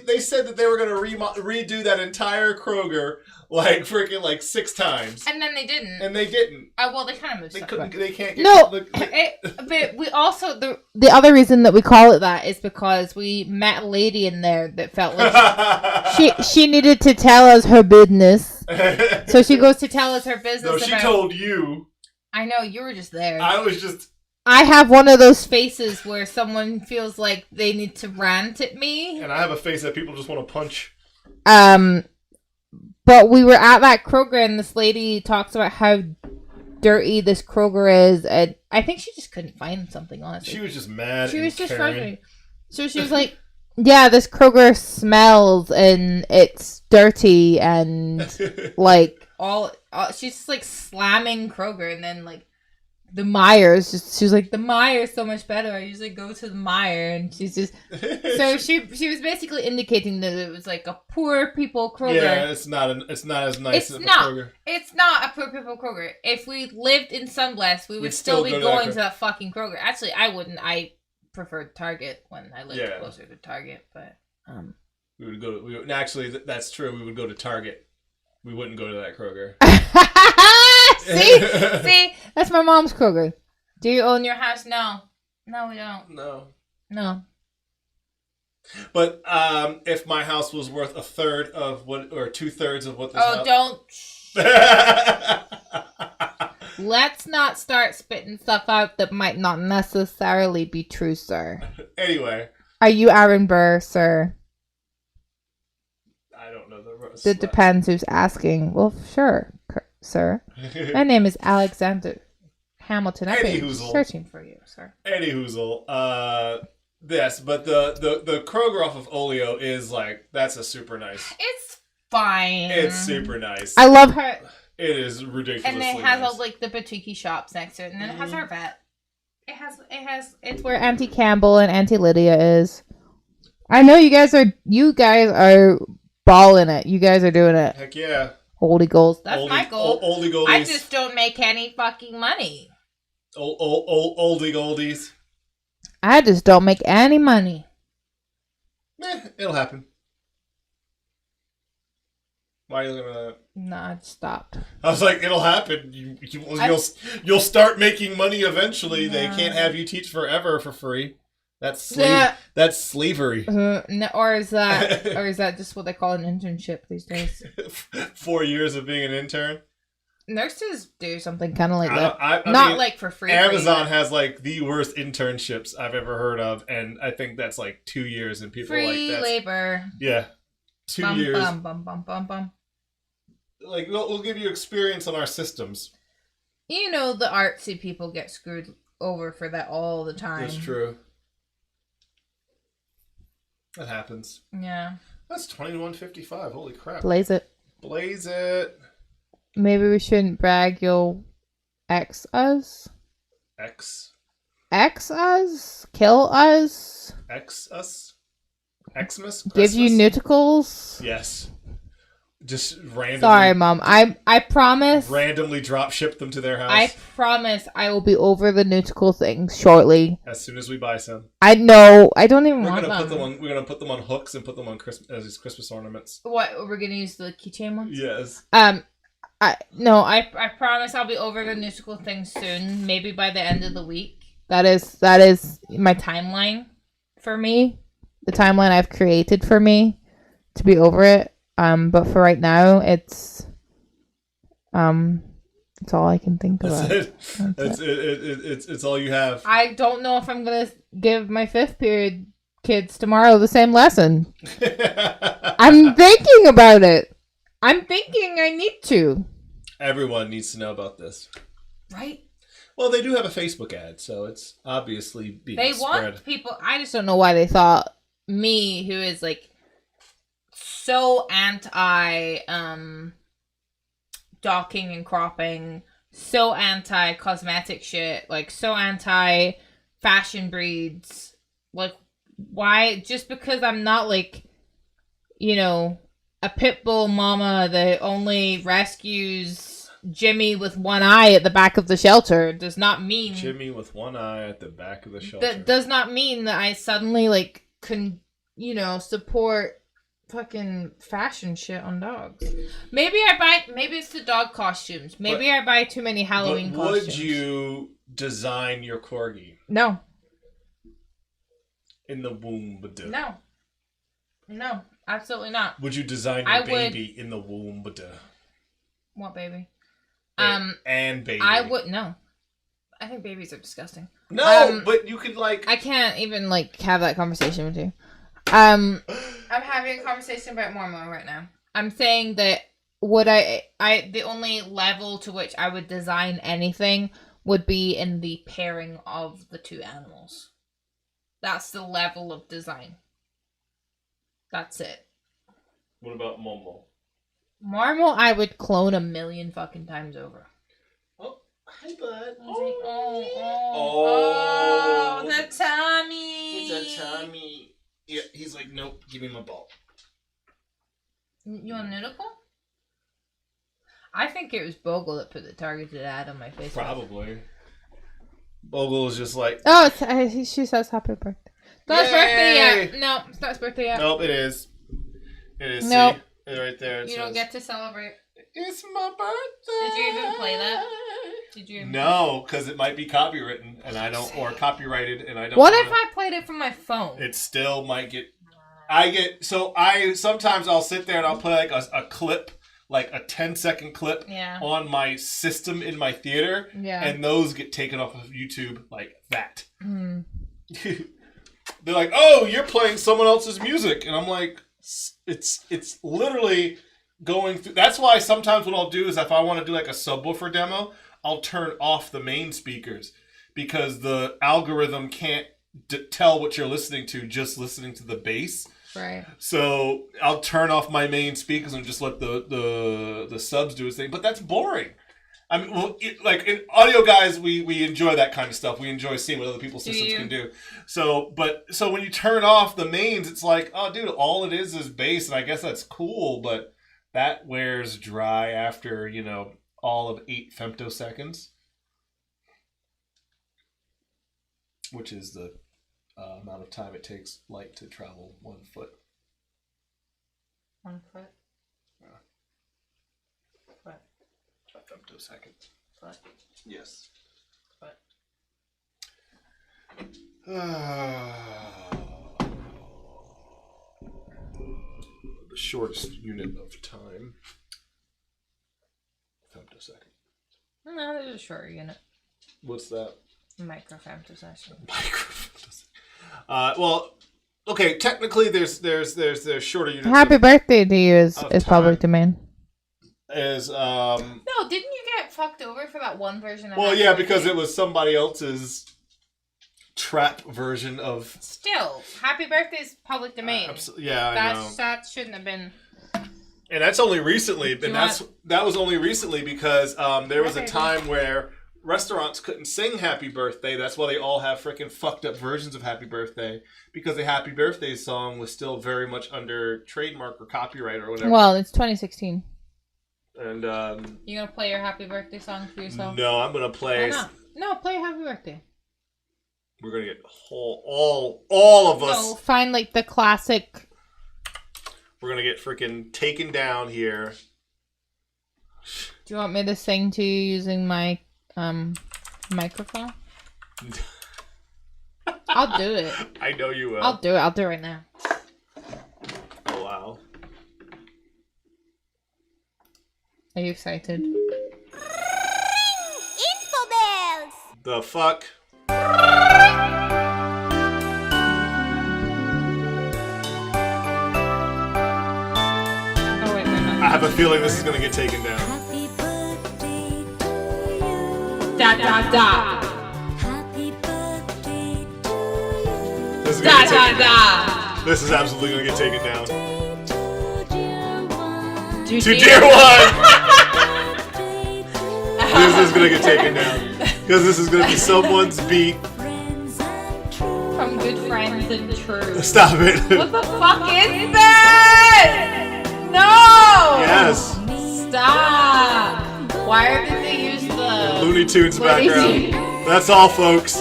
They said that they were going to redo that entire Kroger like 6 times. And then they didn't. And they didn't. Well, they kind of moved. They stuff couldn't. back. They can't. Get, no, but we also the other reason that we call it that is because we met a lady in there that felt like she needed to tell us her business. So she goes to tell us her business. No, she told you. I know, you were just there. I was just. I have one of those faces where someone feels like they need to rant at me. And I have a face that people just want to punch. But we were at that Kroger and this lady talks about how dirty this Kroger is, and I think she just couldn't find something, honestly. She was just mad. She was just frustrated. So she was like, yeah, this Kroger smells and it's dirty and like all she's just like slamming Kroger, and then like the Myers she was like, the Myers so much better. I usually go to the Meijer, and she's just so she was basically indicating that it was like a poor people Kroger. Yeah, it's not as nice as a Kroger. It's not a poor people Kroger. If we lived in Sunblast, we would still be going to that fucking Kroger. Actually, I wouldn't. I preferred Target when I lived closer to Target, but we would go. Actually, that's true. We would go to Target. We wouldn't go to that Kroger. See, that's my mom's Kroger. Do you own your house? No, we don't. No. But if my house was worth 1/3 of what, or 2/3 of what this house... don't. Let's not start spitting stuff out that might not necessarily be true, sir. Anyway. Are you Aaron Burr, sir? I don't know the rest. It depends who's asking. Well, sure, sir. My name is Alexander Hamilton. I've been searching for you, sir. Eddie Hoozle. Yes, but the Kroger off of Olio is like, that's a super nice. It's fine. It's super nice. I love her. It is ridiculously and it has nice. all like the boutique shops next to it, and then it has our vet. It's where Auntie Campbell and Auntie Lydia is. I know you guys are balling it. You guys are doing it. Heck yeah. Oldie goals. That's my goal. Oldie goldies. I just don't make any fucking money. Oldie goldies. I just don't make any money. It'll happen. Why are you looking at that? Nah, it stopped. I was like, it'll happen. You'll start making money eventually. Yeah. They can't have you teach forever for free. That's That's slavery. Or is that just what they call an internship these days? 4 years of being an intern. Nurses do something kind of like that. I Not mean, like for free. Amazon has like the worst internships I've ever heard of, and I think that's like 2 years, and people free are like, labor. Yeah, 2 years. Bum. Like we'll give you experience on our systems. You know, the artsy people get screwed over for that all the time. That's true. That happens. Yeah. That's 21:55. Holy crap. Blaze it. Maybe we shouldn't brag. You'll X us. X us? Kill us? X us? Xmas? Give you nudicles? Yes. Just randomly. Sorry, Mom. I promise. Randomly drop ship them to their house. I promise I will be over the nuticle things shortly. As soon as we buy some. I know. I don't even want them. We're gonna put them on hooks and put them on as Christmas ornaments. What? We're gonna use the keychain ones? Yes. I promise I'll be over the new school thing soon. Maybe by the end of the week. That is my timeline for me. The timeline I've created for me to be over it. But for right now, it's all I can think about. It's all you have. I don't know if I'm gonna give my 5th period kids tomorrow the same lesson. I'm thinking about it. I'm thinking I need to. Everyone needs to know about this. Right? Well, they do have a Facebook ad, so it's obviously being They spread. want people. I just don't know why they thought me, who is like so anti docking and cropping, so anti cosmetic shit, like so anti fashion breeds, like why just because I'm not like, you know, a pit bull mama that only rescues Jimmy with one eye at the back of the shelter does not mean Jimmy with one eye at the back of the shelter. that does not mean that I suddenly like can, you know, support fucking fashion shit on dogs. Maybe it's the dog costumes. Maybe I buy too many Halloween costumes. Would you design your corgi? No. In the womb? No, absolutely not. Would you design your baby in the womb? What baby? And baby. I would no. I think babies are disgusting. No, but you could like. I can't even like have that conversation with you. I'm having a conversation about Mormo right now. I'm saying that the only level to which I would design anything would be in the pairing of the two animals. That's the level of design. That's it. What about Momo? Marmol, I would clone 1,000,000 fucking times over. Oh, hi, bud. Oh, the tummy. It's a tummy. Yeah, he's like, nope, give me my ball. You want noodle? I think it was Bogle that put the targeted ad on my face. Probably. Bogle is just like... Oh, she says happy birthday. It's not his birthday yet. No, it's not his birthday yet. Nope, it is. It is. Nope. See? Right there. You don't get to celebrate. It's my birthday. Did you even play that? No, because it might be copywritten, and I don't, or copyrighted, and I don't. What if I played it from my phone? It still might get. Sometimes I'll sit there and I'll play like a clip, like a 10-second clip on my system in my theater, and those get taken off of YouTube like that. Mm. They're like, "Oh, you're playing someone else's music," and I'm like, "It's literally going through." That's why sometimes what I'll do is if I want to do like a subwoofer demo, I'll turn off the main speakers because the algorithm can't tell what you're listening to just listening to the bass. Right. So I'll turn off my main speakers and just let the subs do its thing. But that's boring. I mean, well, like in audio guys, we enjoy that kind of stuff. We enjoy seeing what other people's systems can do. So when you turn off the mains, it's like, oh, dude, all it is bass, and I guess that's cool, but that wears dry after all of 8 femtoseconds, which is the amount of time it takes light to travel 1 foot. 1 foot? Yeah. Foot. A femtosecond. Foot. Yes. Foot. The shortest unit of time. Femtosecond. No, there's a shorter unit. What's that? Microfemtosecond. Well, okay. Technically, there's shorter units. Happy birthday to you is public domain. No, didn't you get fucked over for that one version? Well, yeah, because it was somebody else's trap version of. Still, happy birthday is public domain. Yeah, I know. That shouldn't have been. And that's only recently, that was only recently because there was a time where restaurants couldn't sing Happy Birthday. That's why they all have freaking fucked up versions of Happy Birthday, because the Happy Birthday song was still very much under trademark or copyright or whatever. Well, it's 2016. And you gonna play your Happy Birthday song for yourself? No, I'm gonna play. Why not? No, play Happy Birthday. We're gonna get all of us. No, find like the classic. We're gonna get freaking taken down here. Do you want me to sing to you using my microphone? I'll do it. I know you will. I'll do it. I'll do it right now. Oh, wow. Are you excited? Infobells! The fuck? Oh wait, wait, no. I have a feeling this is gonna get taken down. Happy birthday to you. Da da da. Happy birthday to you. This is Da gonna get da taken down. da. This is absolutely gonna get taken down. To dear one. To To dear one! Birthday to This is gonna get taken down. Because this is gonna be someone's beat. friends and true. From Good Friends and True. Stop it. What the fuck is this? No! Yes. Stop! Why did they use the Looney Tunes Looney background. Tunes? That's all, folks.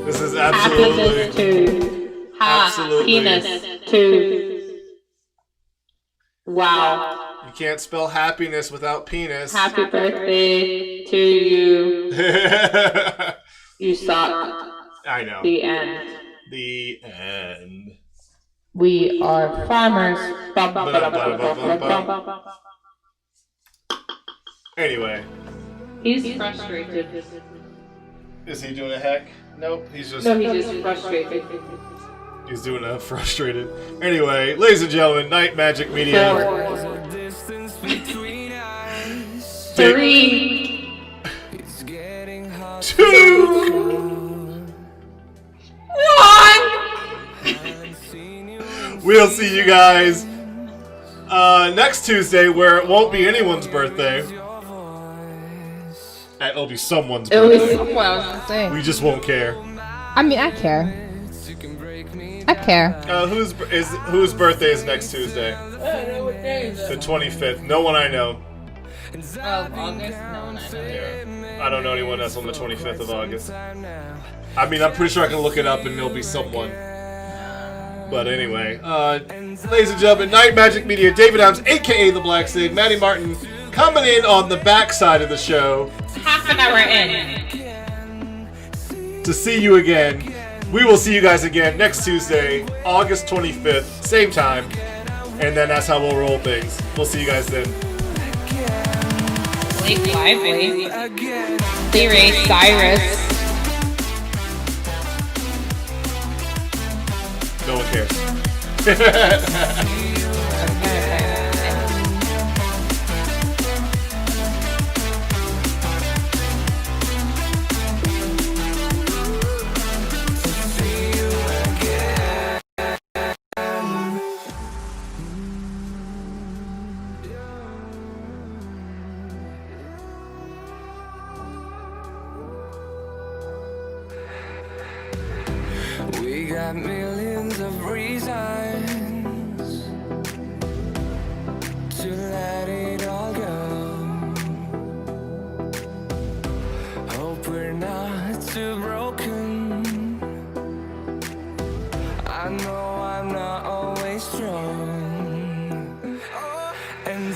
This is absolutely. Absolutely. Penis too. Wow. You can't spell happiness without penis. Happy birthday to you. You suck. I know. The end. The end. We are farmers. Anyway, He's frustrated. is he doing a heck? Nope, he's just No, he's just frustrated. he's doing a frustrated. Anyway, ladies and gentlemen, Night Majik Media. 3, 2, 1. we'll see you guys next Tuesday, where it won't be anyone's birthday. It'll be someone's It was birthday. what I was gonna say. We just won't care. I mean, I care. I care. Whose birthday is next Tuesday? The 25th. No one I know. August? No, no. Yeah. I don't know anyone else on the 25th of August. I mean, I'm pretty sure I can look it up and there'll be someone. But anyway, ladies and gentlemen, Night Majik Media, David Adams, aka the Black Sig, Maddie Martin, coming in on the back side of the show Half an hour in. to see you again. We will see you guys again next Tuesday, August 25th, same time. And then that's how we'll roll things. We'll see you guys then. Blake Lively. Theory Cyrus. No one cares. We got millions of reasons to let it all go. Hope we're not too broken. I know I'm not always strong, and